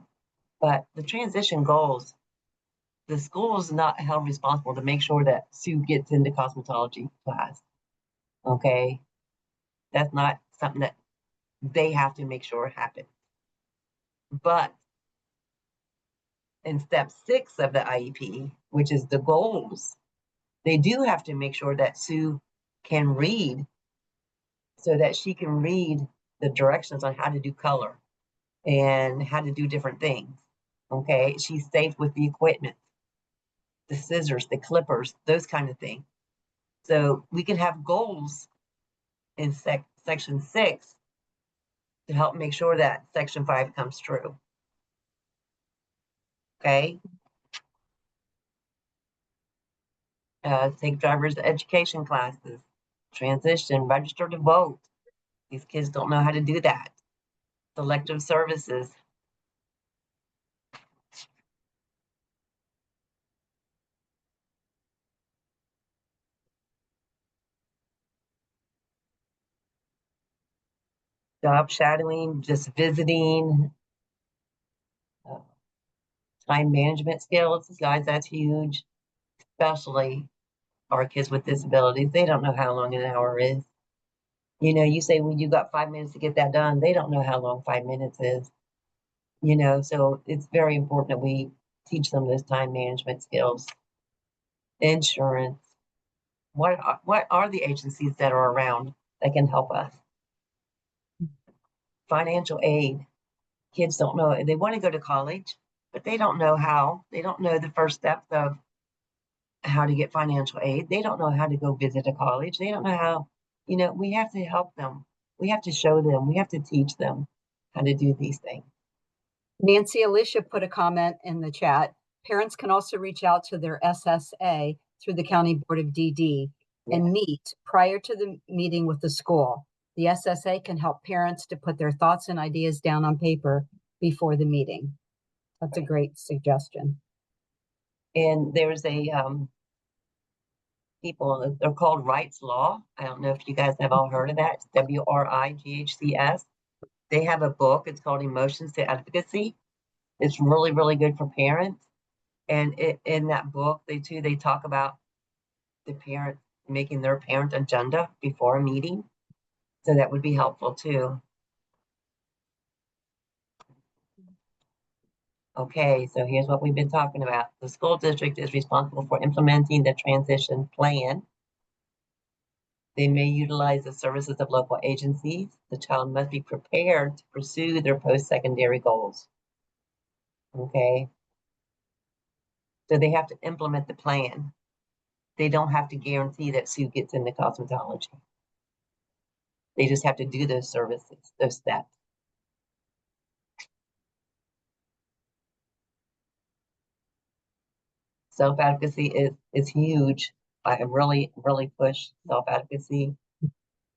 but the transition goals, the school is not held responsible to make sure that Sue gets into cosmetology class. Okay. That's not something that they have to make sure happens. But in step 6 of the IEP, which is the goals, they do have to make sure that Sue can read, so that she can read the directions on how to do color and how to do different things. Okay, she's safe with the equipment, the scissors, the clippers, those kind of things. So we can have goals in section 6 to help make sure that section 5 comes true. Okay. Take driver's education classes, transition, register to vote. These kids don't know how to do that. Selective services. Job shadowing, just visiting. Time management skills, guys, that's huge, especially our kids with disabilities. They don't know how long an hour is. You know, you say, well, you got 5 minutes to get that done. They don't know how long 5 minutes is. You know, so it's very important that we teach them those time management skills. Insurance. What are the agencies that are around that can help us? Financial aid. Kids don't know. They want to go to college, but they don't know how. They don't know the first steps of how to get financial aid. They don't know how to go visit a college. They don't know how, you know, we have to help them. We have to show them. We have to teach them how to do these things. Nancy Alicia put a comment in the chat. Parents can also reach out to their SSA through the County Board of DD and meet prior to the meeting with the school. The SSA can help parents to put their thoughts and ideas down on paper before the meeting. That's a great suggestion. And there's people, they're called Rights Law. I don't know if you guys have all heard of that. It's WRIGHCS. They have a book. It's called Emotions to Advocacy. It's really, really good for parents. And in that book, they talk about the parent making their parent agenda before a meeting. So that would be helpful too. Okay, so here's what we've been talking about. The school district is responsible for implementing the transition plan They may utilize the services of local agencies. The child must be prepared to pursue their post-secondary goals. Okay. So they have to implement the plan. They don't have to guarantee that Sue gets into cosmetology. They just have to do those services, those steps. Self-advocacy is huge. I really push self-advocacy.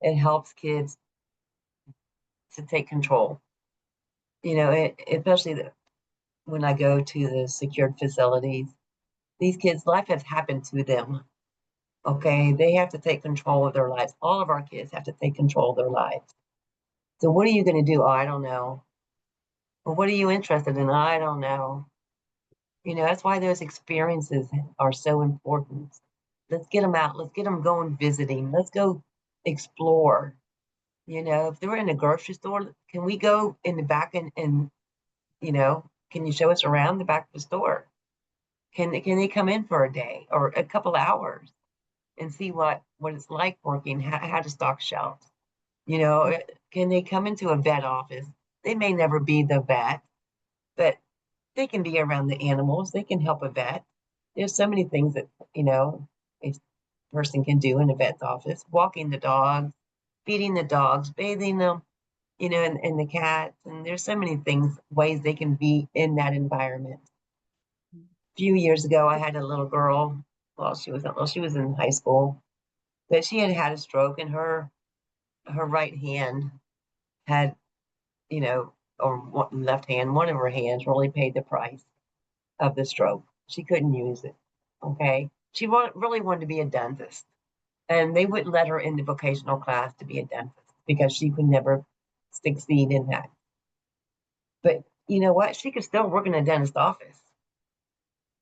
It helps kids to take control. You know, especially when I go to the secured facilities, these kids, life has happened to them. Okay, they have to take control of their lives. All of our kids have to take control of their lives. So what are you going to do? Oh, I don't know. Well, what are you interested in? I don't know. You know, that's why those experiences are so important. Let's get them out. Let's get them going visiting. Let's go explore. You know, if they're in a grocery store, can we go in the back and you know, can you show us around the back of the store? Can they come in for a day or a couple hours and see what it's like working, how to stock shelves? You know, can they come into a vet office? They may never be the vet, but they can be around the animals. They can help a vet. There's so many things that, you know, a person can do in a vet's office, walking the dogs, feeding the dogs, bathing them, you know, and the cats. And there's so many things, ways they can be in that environment. A few years ago, I had a little girl. Well, she was in high school, but she had had a stroke, and her right hand had, you know, or left hand, one of her hands really paid the price of the stroke. She couldn't use it. Okay. She really wanted to be a dentist. And they wouldn't let her into vocational class to be a dentist because she could never succeed in that. But you know what? She could still work in a dentist office.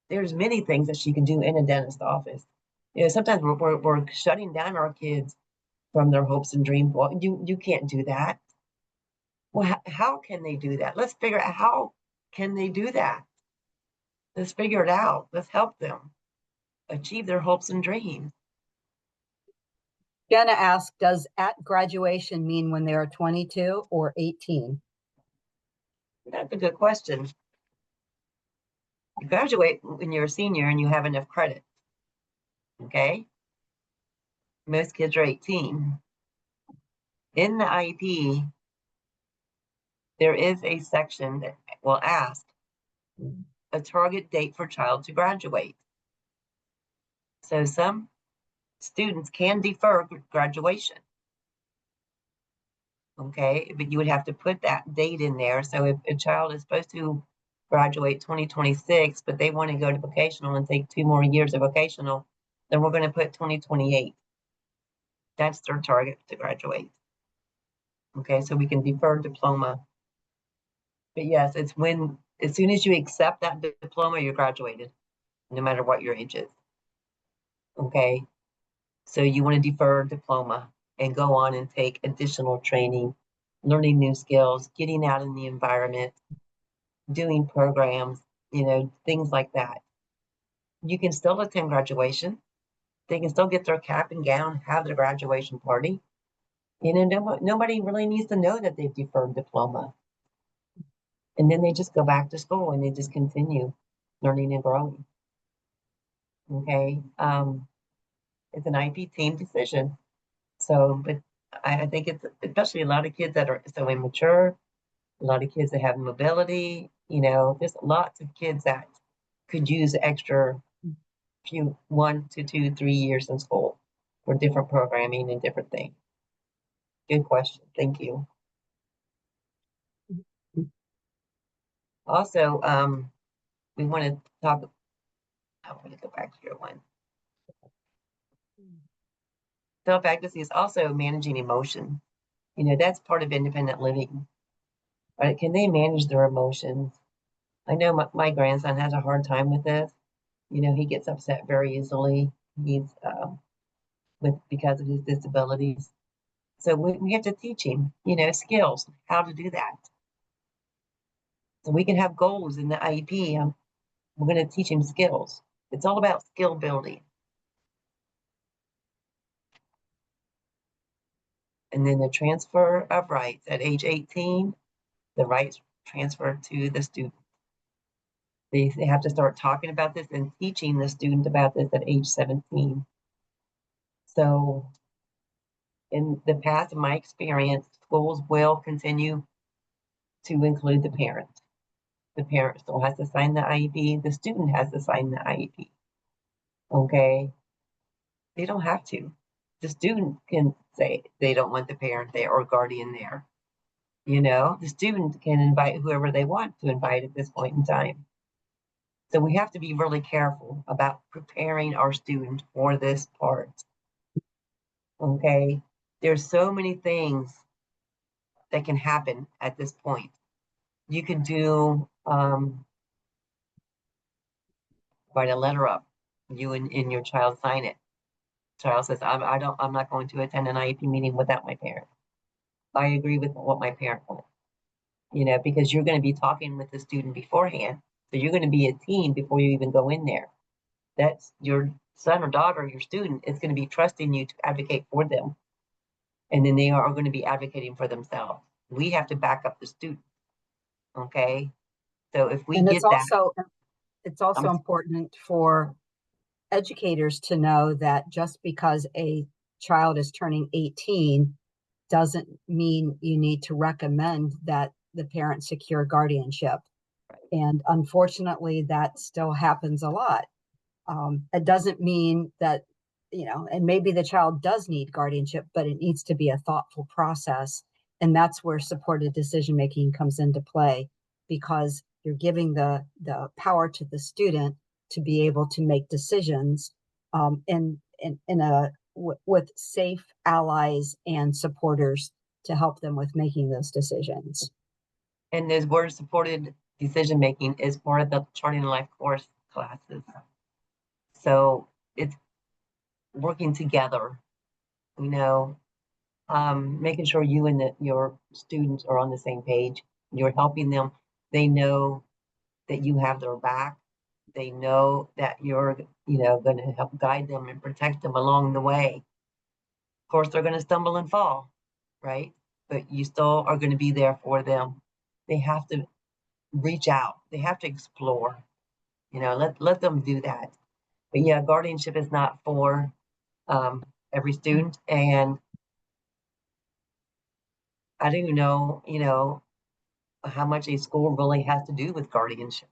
There's many things that she can do in a dentist office. You know, sometimes we're shutting down our kids from their hopes and dreams. Well, you can't do that. Well, how can they do that? Let's figure out how can they do that. Let's figure it out. Let's help them achieve their hopes and dreams. Jenna asked, does at graduation mean when they are 22 or 18? That's a good question. You graduate when you're a senior and you have enough credit. Okay. Most kids are 18. In the IEP, there is a section that will ask a target date for child to graduate. So some students can defer graduation. Okay, but you would have to put that date in there. So if a child is supposed to graduate 2026, but they want to go to vocational and take 2 more years of vocational, then we're going to put 2028. That's their target to graduate. Okay, so we can defer diploma. But yes, it's when, as soon as you accept that diploma, you're graduated, no matter what your age is. Okay, so you want to defer diploma and go on and take additional training, learning new skills, getting out in the environment, doing programs, you know, things like that. You can still attend graduation. They can still get their cap and gown, have their graduation party. You know, nobody really needs to know that they've deferred diploma. And then they just go back to school and they just continue learning and growing. Okay. It's an IEP team decision. So, but I think it's especially a lot of kids that are so immature, a lot of kids that have mobility, you know, there's lots of kids that could use extra 1 to 2, 3 years in school for different programming and different things. Good question. Thank you. Also, we want to talk. I want to go back to your one. Self-advocacy is also managing emotion. You know, that's part of independent living. Right? Can they manage their emotions? I know my grandson has a hard time with this. You know, he gets upset very easily. He's because of his disabilities. So we have to teach him, you know, skills, how to do that. So we can have goals in the IEP. We're going to teach him skills. It's all about skill building. And then the transfer of rights at age 18, the rights transfer to the student. They have to start talking about this and teaching the student about this at age 17. So in the past, in my experience, schools will continue to include the parent. The parent still has to sign the IEP. The student has to sign the IEP. Okay? They don't have to. The student can say they don't want the parent there or guardian there. The student can invite whoever they want to invite at this point in time. So we have to be really careful about preparing our student for this part. Okay? There's so many things that can happen at this point. You can do write a letter up. You and your child sign it. Child says, I'm not going to attend an IEP meeting without my parent. I agree with what my parent wants. Because you're going to be talking with the student beforehand. So you're going to be a team before you even go in there. That's your son or daughter, your student is going to be trusting you to advocate for them. And then they are going to be advocating for themselves. We have to back up the student. Okay. So if we And get that, it's also important for educators to know that just because a child is turning 18 doesn't mean you need to recommend that the parent secure guardianship. And unfortunately, that still happens a lot. It doesn't mean that, and maybe the child does need guardianship, but it needs to be a thoughtful process. And that's where supported decision-making comes into play, because you're giving the power to the student to be able to make decisions with safe allies and supporters to help them with making those decisions. and this word supported decision making is part of the Charting Life course classes. So it's working together, making sure you and your students are on the same page. You're helping them. They know that you have their back. They know that you're, going to help guide them and protect them along the way. Of course, they're going to stumble and fall, right? But you still are going to be there for them. They have to reach out. They have to explore. Let them do that. But yeah, guardianship is not for every student, and I don't even know, how much a school really has to do with guardianship.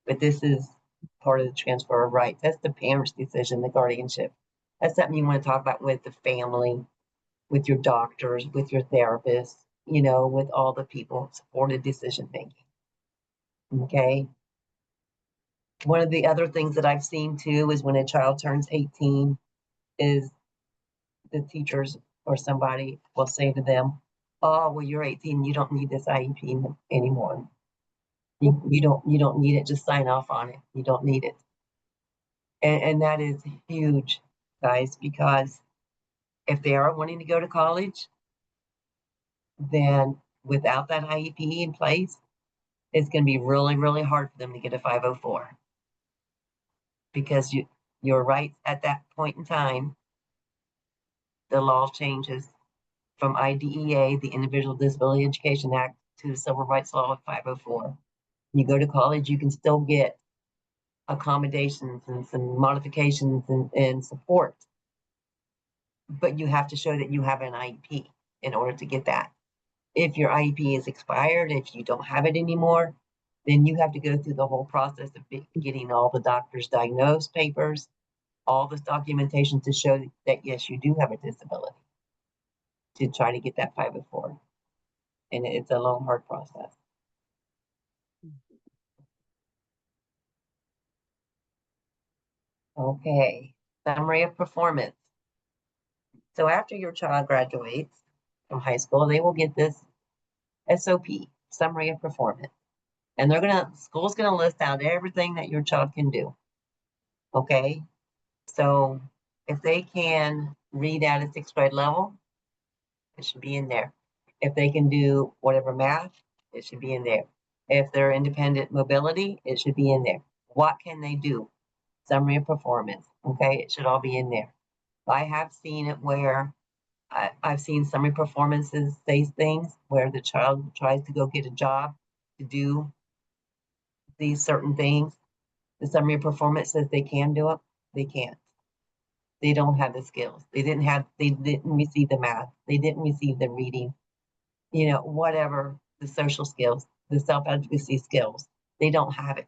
But this is part of the transfer of rights. That's the parent's decision, the guardianship. That's something you want to talk about with the family, with your doctors, with your therapists, with all the people, supported decision making. Okay. One of the other things that I've seen too is when a child turns 18, is the teachers or somebody will say to them, "Oh, well, you're 18, you don't need this IEP anymore. You don't need it. Just sign off on it. You don't need it." And that is huge, guys, because if they are wanting to go to college, then without that IEP in place, it's going to be really, really hard for them to get a 504, because your rights at that point in time, the law changes from IDEA, the Individual Disability Education Act, to the Civil Rights Law of 504. You go to college, you can still get accommodations and some modifications and support, but you have to show that you have an IEP in order to get that. If your IEP is expired, if you don't have it anymore, then you have to go through the whole process of getting all the doctor's diagnose papers, all this documentation to show that yes, you do have a disability, to try to get that 504. And it's a long, hard process. Okay, summary of performance. So after your child graduates from high school, they will get this SOP, summary of performance. And school's gonna list out everything that your child can do. Okay, so if they can read at a 6th grade level, it should be in there. If they can do whatever math, it should be in there. If they're independent mobility, it should be in there. What can they do? Summary of performance. Okay, it should all be in there. I have seen it where I've seen summary performances say things where the child tries to go get a job to do these certain things. The summary performance says they can do it, they can't. They don't have the skills. They didn't receive the math. They didn't receive the reading, whatever the social skills, the self-advocacy skills, they don't have it.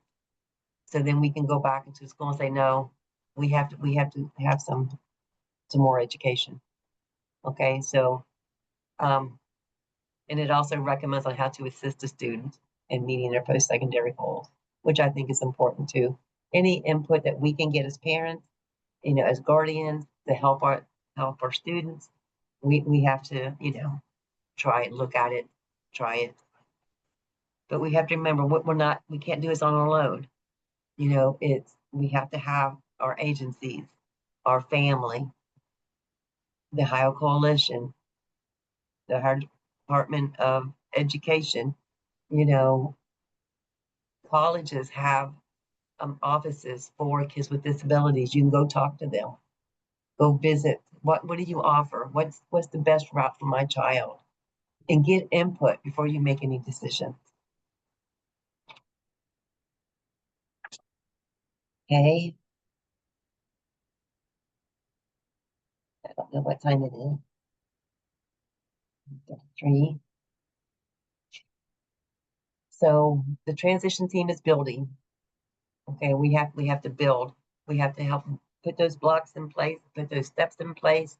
So then we can go back into school and say, no, we have to have some more education. Okay, so and it also recommends on how to assist the students in meeting their post-secondary goals, which I think is important too. Any input that we can get as parents, as guardians to help our students, we have to, try it, look at it, try it. But we have to remember we can't do this on our own. We have to have our agencies, our family, the Ohio Coalition, the Ohio Department of Education, colleges have offices for kids with disabilities. You can go talk to them, go visit. What do you offer? What's the best route for my child? And get input before you make any decisions. Okay. I don't know what time it is. 3. So the transition team is building. Okay, we have to build. We have to help put those blocks in place, put those steps in place,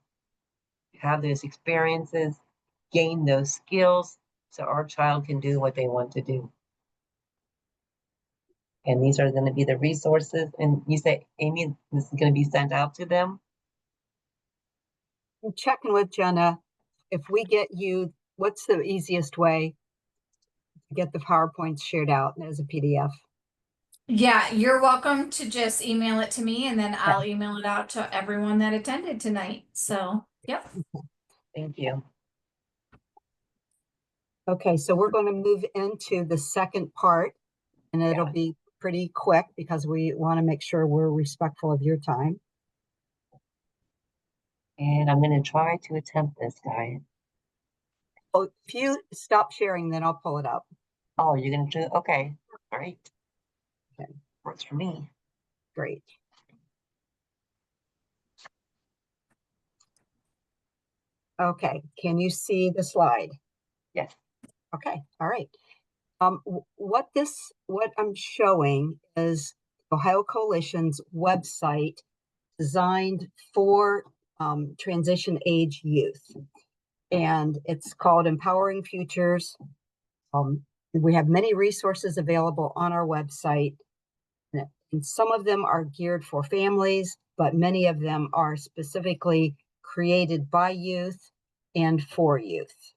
have those experiences, gain those skills so our child can do what they want to do. And these are going to be the resources. And you say, Amy, this is going to be sent out to them? I'm checking with Jenna. If we get you, what's the easiest way to get the PowerPoints shared out as a PDF? Yeah, you're welcome to just email it to me and then I'll email it out to everyone that attended tonight. So, yep. Thank you. Okay, so we're going to move into the second part, and it'll be pretty quick because we want to make sure we're respectful of your time. And I'm going to try to attempt this, guys. Oh, if you stop sharing, then I'll pull it up. Oh, you're going to do, okay. All right. Okay. Works for me. Great. Okay, can you see the slide? Yes. Okay, all right. What I'm showing is Ohio Coalition's website designed for transition age youth. And it's called Empowering Futures. We have many resources available on our website. And some of them are geared for families, but many of them are specifically created by youth and for youth.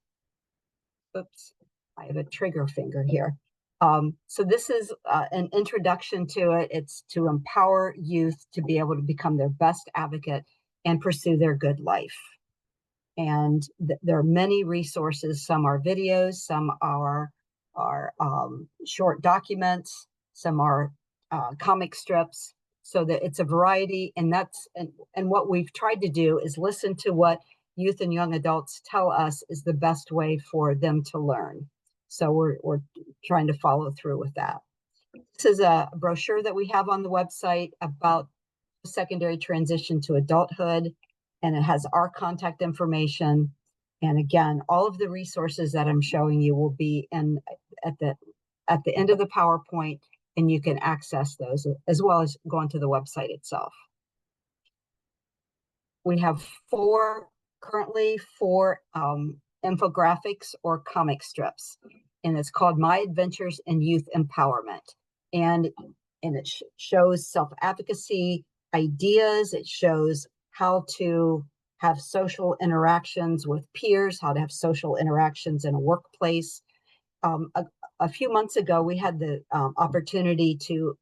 Oops, I have a trigger finger here. So this is an introduction to it. It's to empower youth to be able to become their best advocate and pursue their good life. And there are many resources. Some are videos, some are short documents, some are comic strips, so that it's a variety. And what we've tried to do is listen to what youth and young adults tell us is the best way for them to learn. So we're trying to follow through with that. This is a brochure that we have on the website about secondary transition to adulthood, and it has our contact information. And again, all of the resources that I'm showing you will be at the end of the PowerPoint, and you can access those as well as go onto the website itself. We have currently four infographics or comic strips, and it's called My Adventures in Youth Empowerment. And it shows self-advocacy ideas. It shows how to have social interactions with peers, how to have social interactions in a workplace. A few months ago, we had the opportunity to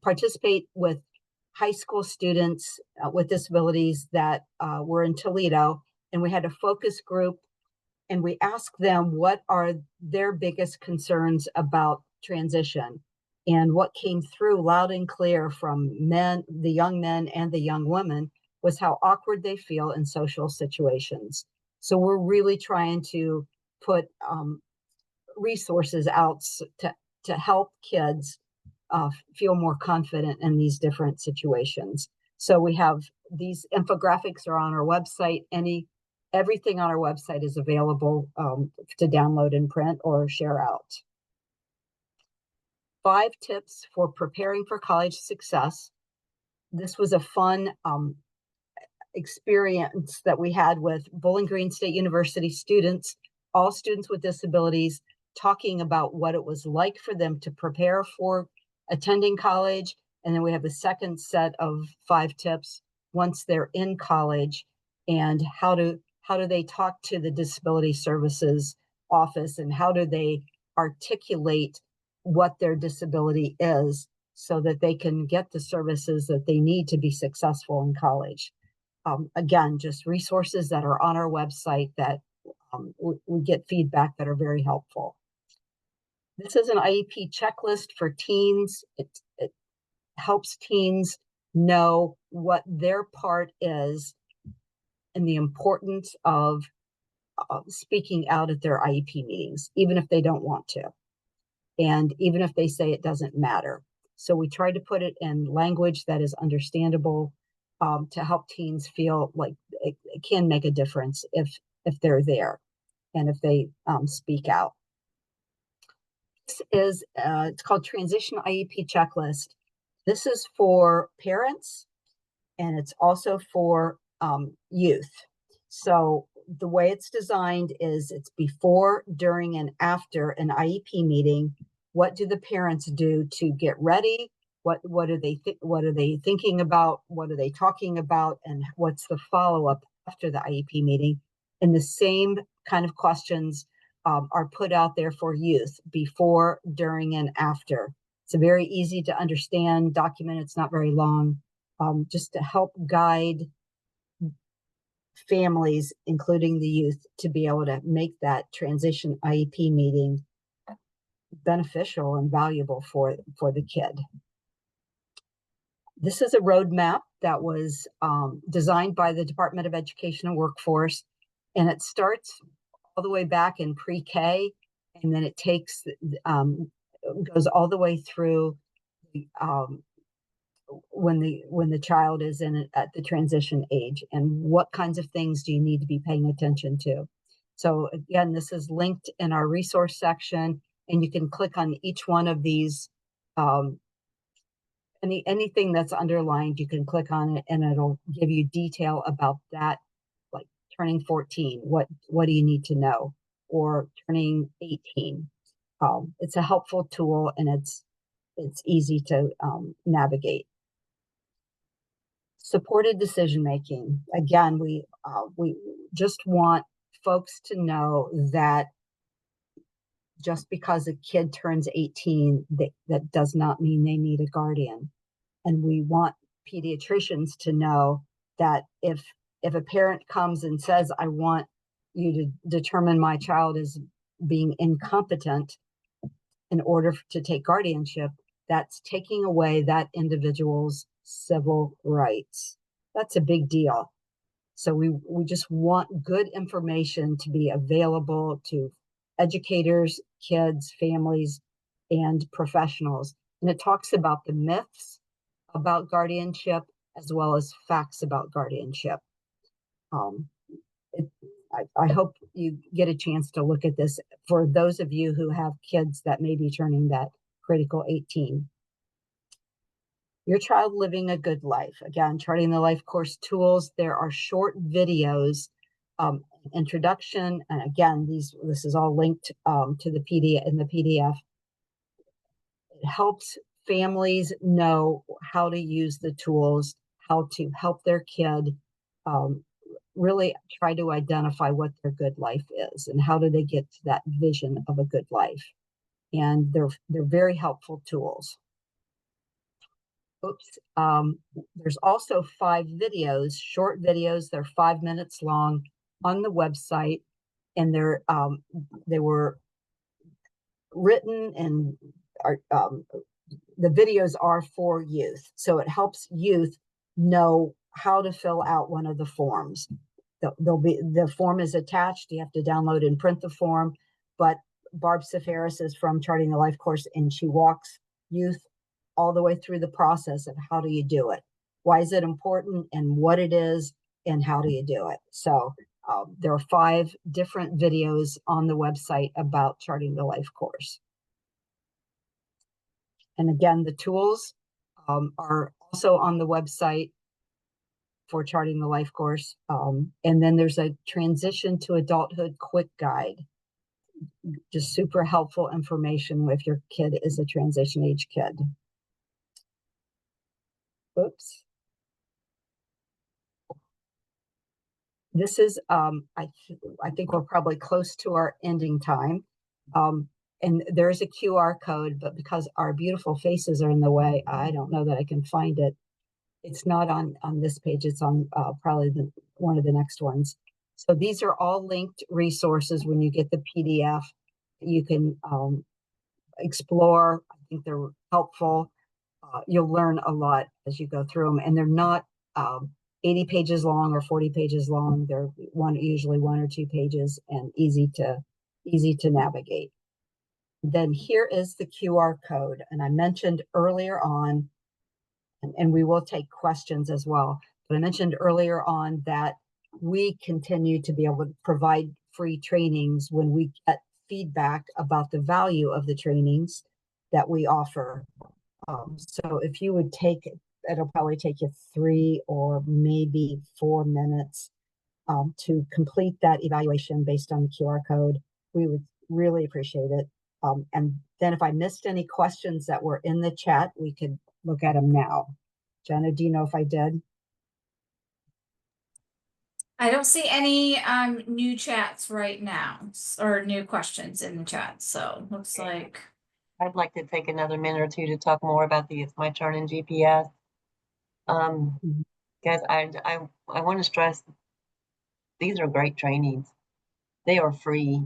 participate with high school students with disabilities that were in Toledo, and we had a focus group, and we asked them what are their biggest concerns about transition. And what came through loud and clear from the young men and the young women, was how awkward they feel in social situations. So we're really trying to put resources out to help kids feel more confident in these different situations. So we have these infographics are on our website. Everything on our website is available to download in print or share out. 5 tips for preparing for college success. This was a fun experience that we had with Bowling Green State University students, all students with disabilities, talking about what it was like for them to prepare for attending college. And then we have the second set of 5 tips once they're in college, and how do they talk to the disability services office, and how do they articulate what their disability is so that they can get the services that they need to be successful in college. Again, just resources that are on our website that we get feedback that are very helpful. This is an IEP checklist for teens. It helps teens know what their part is and the importance of speaking out at their IEP meetings, even if they don't want to, and even if they say it doesn't matter. So we try to put it in language that is understandable to help teens feel like it can make a difference if they're there and if they speak out. This is it's called Transition IEP Checklist. This is for parents, and it's also for youth. So the way it's designed is it's before, during, and after an IEP meeting. What do the parents do to get ready? What are they thinking about? What are they talking about? And what's the follow-up after the IEP meeting? And the same kind of questions are put out there for youth before, during, and after. It's a very easy to understand document. It's not very long, just to help guide families, including the youth, to be able to make that transition IEP meeting beneficial and valuable for the kid. This is a roadmap that was designed by the Department of Education and Workforce, and it starts all the way back in pre-K, and then it takes goes all the way through when the child is at the transition age, and what kinds of things do you need to be paying attention to. So again, this is linked in our resource section, and you can click on each one of these. Anything that's underlined, you can click on it and it'll give you detail about that, like turning 14, what do you need to know, or turning 18. It's a helpful tool, and it's easy to navigate. Supported decision making. Again, we just want folks to know that just because a kid turns 18, that does not mean they need a guardian. And we want pediatricians to know that if a parent comes and says, I want you to determine my child is being incompetent in order to take guardianship, that's taking away that individual's civil rights. That's a big deal. So we just want good information to be available to educators, kids, families, and professionals. And it talks about the myths about guardianship as well as facts about guardianship. I hope you get a chance to look at this for those of you who have kids that may be turning that critical 18. Your child living a good life. Again, charting the life course tools. There are short videos, introduction, and again, this is all linked to the PDF in the PDF. It helps families know how to use the tools, how to help their kid really try to identify what their good life is and how do they get to that vision of a good life. And they're very helpful tools. There's also 5 videos, short videos. They're 5 minutes long on the website, and they were written and the videos are for youth. So it helps youth know how to fill out one of the forms. The form is attached. You have to download and print the form. But Barb Safaris is from Charting the Life course, and she walks youth all the way through the process of how do you do it, why is it important, and what it is, and how do you do it. So there are 5 different videos on the website about Charting the Life course. And again, the tools are also on the website for Charting the Life course. And then there's a transition to adulthood quick guide. Just super helpful information if your kid is a transition age kid. Oops. This is, I think we're probably close to our ending time. And there's a QR code, but because our beautiful faces are in the way, I don't know that I can find it. It's not on this page. It's on probably one of the next ones. So these are all linked resources. When you get the PDF, you can explore. I think they're helpful. You'll learn a lot as you go through them, and they're not 80 pages long or 40 pages long. They're usually 1 or 2 pages and easy to navigate. Then here is the QR code, and I mentioned earlier on, and we will take questions as well, but I mentioned earlier on that we continue to be able to provide free trainings when we get feedback about the value of the trainings that we offer. So if you would take, it'll probably take you 3 or maybe 4 minutes to complete that evaluation based on the QR code. We would really appreciate it. And then if I missed any questions that were in the chat, we could look at them now. Jenna, do you know if I did? I don't see any new chats right now or new questions in the chat. So looks like I'd like to take another minute or 2 to talk more about the It's My Turn in GPS. Guys, I want to stress these are great trainings. They are free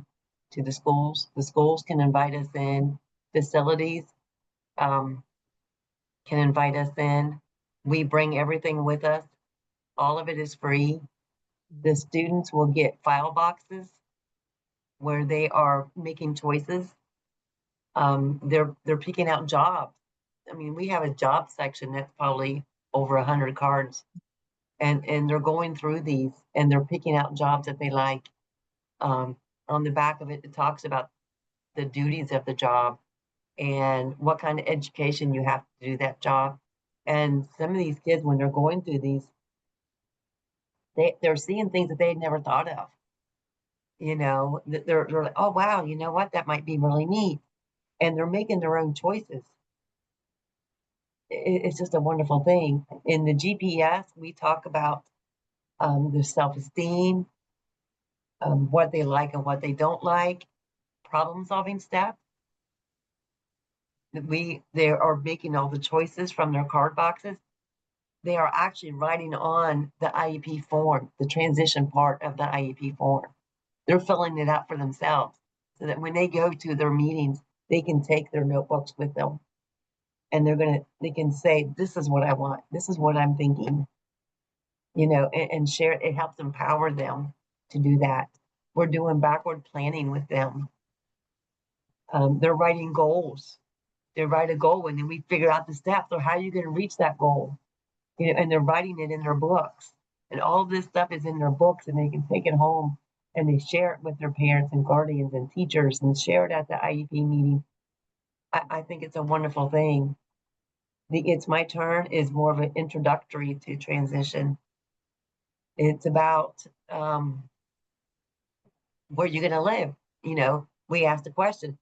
to the schools. The schools can invite us in. Facilities can invite us in. We bring everything with us. All of it is free. The students will get file boxes where they are making choices. They're picking out jobs. I mean, we have a job section that's probably over 100 cards, and they're going through these and they're picking out jobs that they like. On the back of it, it talks about the duties of the job and what kind of education you have to do that job. And some of these kids, when they're going through these, they're seeing things that they'd never thought of. You know, they're like, oh wow, you know what, that might be really neat, and they're making their own choices. It's just a wonderful thing. In the GPS, we talk about their self-esteem, what they like and what they don't like, problem-solving steps. They are making all the choices from their card boxes. They are actually writing on the IEP form, the transition part of the IEP form. They're filling it out for themselves so that when they go to their meetings, they can take their notebooks with them. And they can say, this is what I want. This is what I'm thinking, you know, and share. It helps empower them to do that. We're doing backward planning with them. They're writing goals. They write a goal and then we figure out the steps or how are you going to reach that goal, you know, and they're writing it in their books, and all this stuff is in their books, and they can take it home and they share it with their parents and guardians and teachers and share it at the IEP meeting. I think it's a wonderful thing. The It's My Turn is more of an introductory to transition. It's about where you're going to live. You know, we asked the question,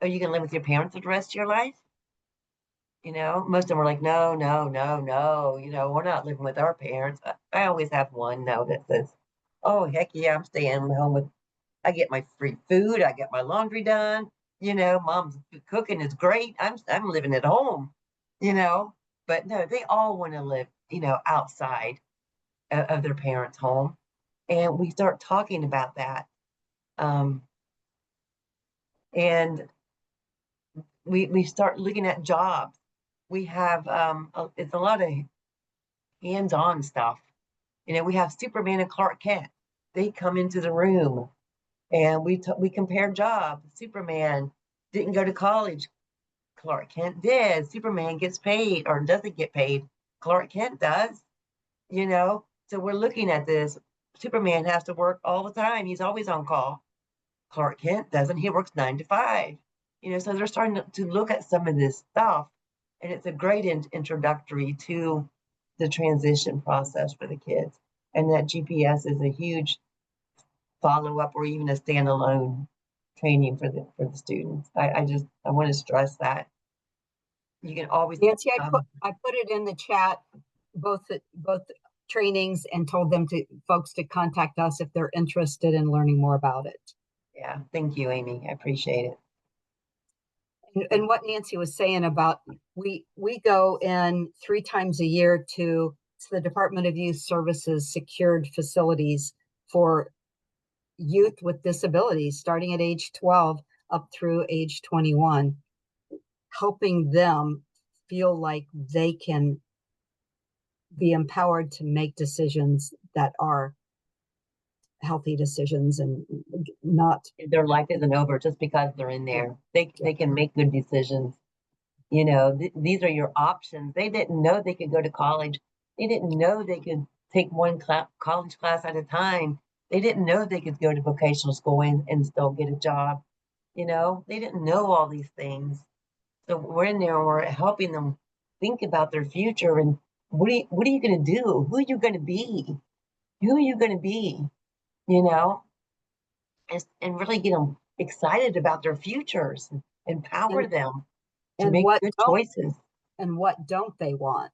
are you going to live with your parents for the rest of your life? You know, most of them were like, no, no, no, no. You know, we're not living with our parents. I always have one no that says, oh, heck yeah, I'm staying home with, I get my free food. I get my laundry done. You know, mom's cooking is great. I'm living at home, you know, but no, they all want to live, you know, outside of their parents' home. And we start talking about that. And we start looking at jobs. We have, it's a lot of hands-on stuff. You know, we have Superman and Clark Kent. They come into the room and we compare jobs. Superman didn't go to college. Clark Kent did. Superman gets paid or doesn't get paid. Clark Kent does, you know? So we're looking at this. Superman has to work all the time. He's always on call. Clark Kent doesn't. He works 9 to 5. You know, so they're starting to look at some of this stuff. And it's a great introductory to the transition process for the kids. And that GPS is a huge follow-up or even a standalone training for the students. I want to stress that. You can always Nancy, I put it in the chat, both trainings, and told them folks to contact us if they're interested in learning more about it. yeah, thank you, Amy. I appreciate it. And what Nancy was saying about we go in 3 times a year to the Department of Youth Services secured facilities for youth with disabilities, starting at age 12 up through age 21, helping them feel like they can be empowered to make decisions that are healthy decisions and not. Their life isn't over just because they're in there. They can make good decisions. You know, these are your options. They didn't know they could go to college. They didn't know they could take one college class at a time. They didn't know they could go to vocational school and still get a job. You know, they didn't know all these things. So we're in there and we're helping them think about their future and what are you going to do? Who are you going to be? Who are you going to be? You know, and really get them excited about their futures and empower them to make good choices. And what don't they want?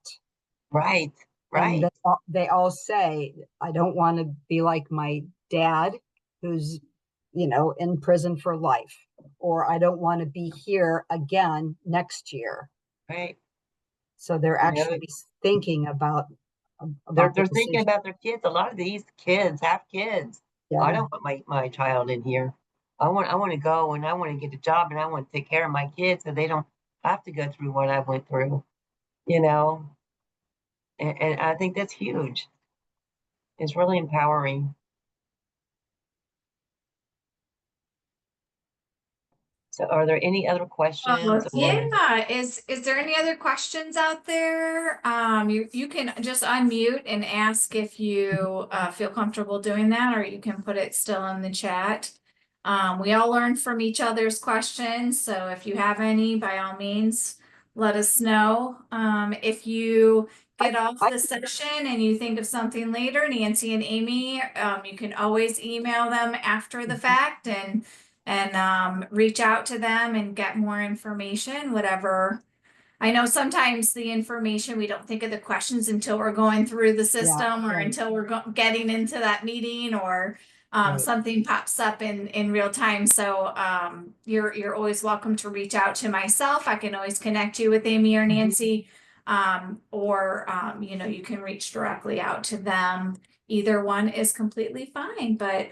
Right, And right. they all say, I don't want to be like my dad who's, you know, in prison for life, or I don't want to be here again next year. Right. So they're actually thinking about they're thinking about their kids. A lot of these kids have kids. Yeah. I don't want my child in here. I want to go and I want to get a job and I want to take care of my kids so they don't have to go through what I went through, you know. And I think that's huge. It's really empowering. So are there any other questions? Yeah. Is there any other questions out there? You can just unmute and ask if you feel comfortable doing that, or you can put it still in the chat. We all learn from each other's questions, so if you have any, by all means, let us know. If you get off the session and you think of something later, Nancy and Amy, you can always email them after the fact and reach out to them and get more information, whatever. I know sometimes the information, we don't think of the questions until we're going through the system or until we're getting into that meeting or something pops up in real time. So you're always welcome to reach out to myself. I can always connect you with Amy or Nancy, or you know, you can reach directly out to them. Either one is completely fine, but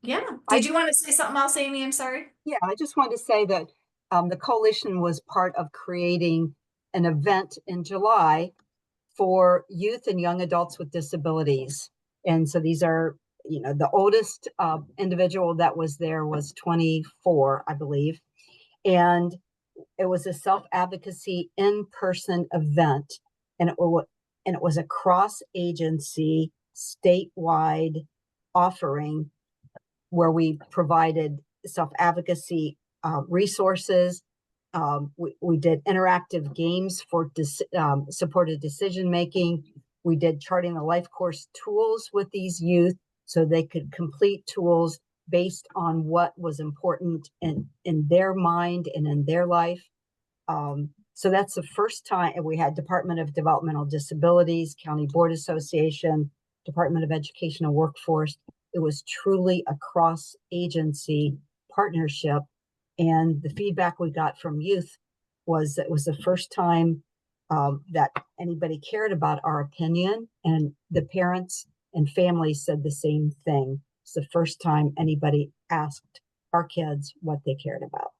yeah. Did you want to say something else, Amy? I'm sorry. Yeah, I just wanted to say that the coalition was part of creating an event in July for youth and young adults with disabilities. And so these are, you know, the oldest individual that was there was 24, I believe. And it was a self-advocacy in-person event. And it was a cross-agency statewide offering where we provided self-advocacy resources. We did interactive games for supported decision-making. We did charting the life course tools with these youth so they could complete tools based on what was important in their mind and in their life. So that's the first time. And we had Department of Developmental Disabilities, County Board Association, Department of Education and Workforce. It was truly a cross-agency partnership. And the feedback we got from youth was that it was the first time that anybody cared about our opinion, and the parents and families said the same thing. It's the first time anybody asked our kids what they cared about.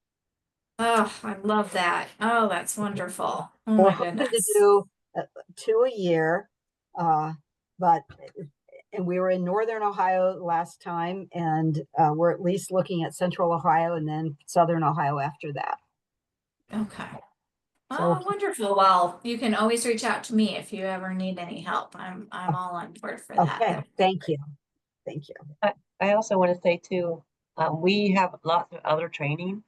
Oh, I love that. Oh, that's wonderful. Oh We're my hoping to goodness. do 2 a year. But and we were in Northern Ohio last time, and we're at least looking at Central Ohio and then Southern Ohio after that. Okay. So Oh, wonderful. Well, you can always reach out to me if you ever need any help. I'm all on board for that. okay, thank you. Thank you. I also want to say too, we have lots of other training.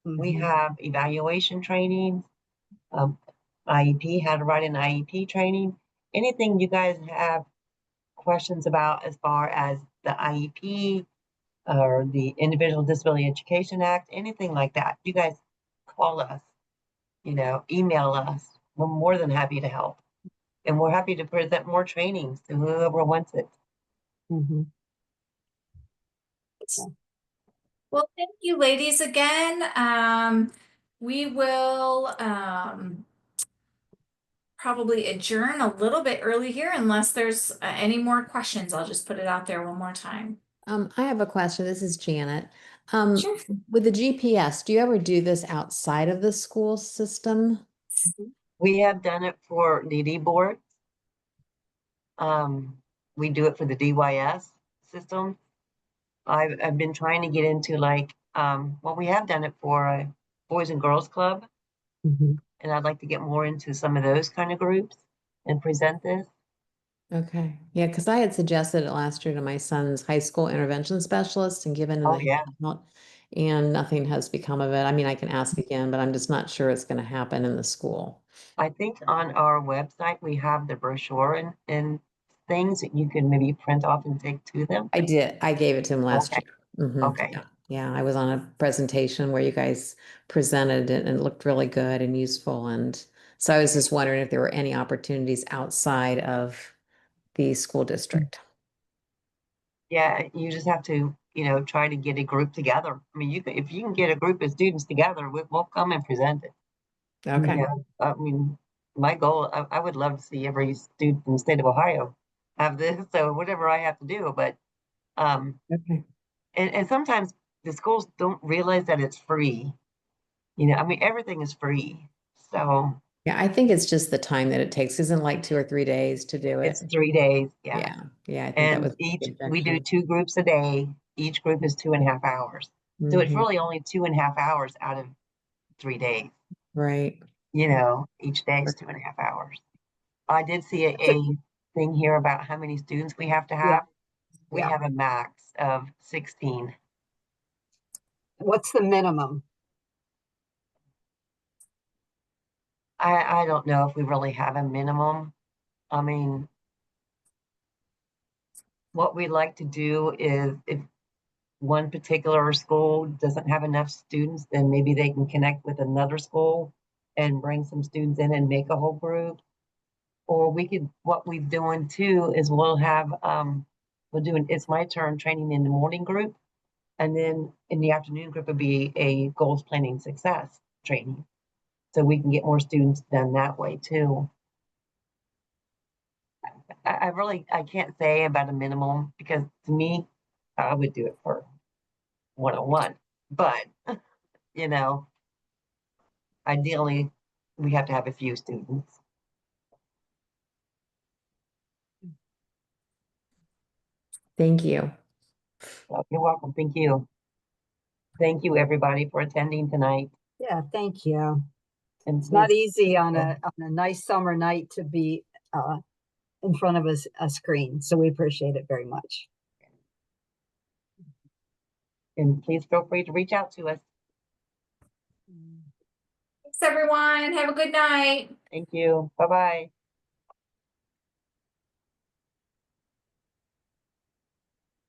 We Mhm. have evaluation training, IEP, how to write an IEP training. Anything you guys have questions about as far as the IEP or the Individual Disability Education Act, anything like that, you guys call us, email us. We're more than happy to help. And we're happy to present more trainings to whoever wants it. Mhm. Well, thank you, ladies, again. We will probably adjourn a little bit early here unless there's any more questions. I'll just put it out there one more time. I have a question. This is Janet. Sure. With the GPS, do you ever do this outside of the school system? We have done it for DD boards. We do it for the DYS system. I've been trying to get into well, we have done it for a Boys and Girls Club, Mhm. and I'd like to get more into some of those kind of groups and present this. Okay. Yeah, because I had suggested it last year to my son's high school intervention specialist and given him Oh, the yeah. handout, and nothing has become of it. I mean, I can ask again, but I'm just not sure it's going to happen in the school. I think on our website, we have the brochure and things that you can maybe print off and take to them. I did. I gave it to him last Okay. year. Okay. Yeah. Yeah, I was on a presentation where you guys presented it and it looked really good and useful. And so I was just wondering if there were any opportunities outside of the school district. Yeah, you just have to, try to get a group together. I mean, if you can get a group of students together, we'll come and present it. Okay. I mean, my goal, I would love to see every student in the state of Ohio have this, so whatever I have to do, but, Okay. and sometimes the schools don't realize that it's free. I mean, everything is free. So Yeah, I think it's just the time that it takes. Isn't like 2 or 3 days to do it? it's 3 days, yeah. Yeah. Yeah, I think that And was the we do objection. 2 groups a day. Each group is 2.5 hours. So it's Mhm. really only 2.5 hours out of 3 days. Right. Each day is 2.5 hours. I did see a thing here about how many students we have to Yeah, have. We yeah. have a max of 16. What's the minimum? I don't know if we really have a minimum. I mean, what we like to do is if one particular school doesn't have enough students, then maybe they can connect with another school and bring some students in and make a whole group. Or what we're doing too is we're doing It's My Turn training in the morning group. And then in the afternoon group would be a goals planning success training. So we can get more students done that way too. I can't say about a minimum because to me, I would do it for 101. But, you know, ideally we have to have a few students. Thank you. So you're welcome. Thank you. Thank you everybody for attending tonight. Yeah, thank you. And It's not please, easy on a nice summer night to be in front of a screen, so we appreciate it very much. and please feel free to reach out to us. Thanks, everyone. Have a good night. Thank you. Bye-bye.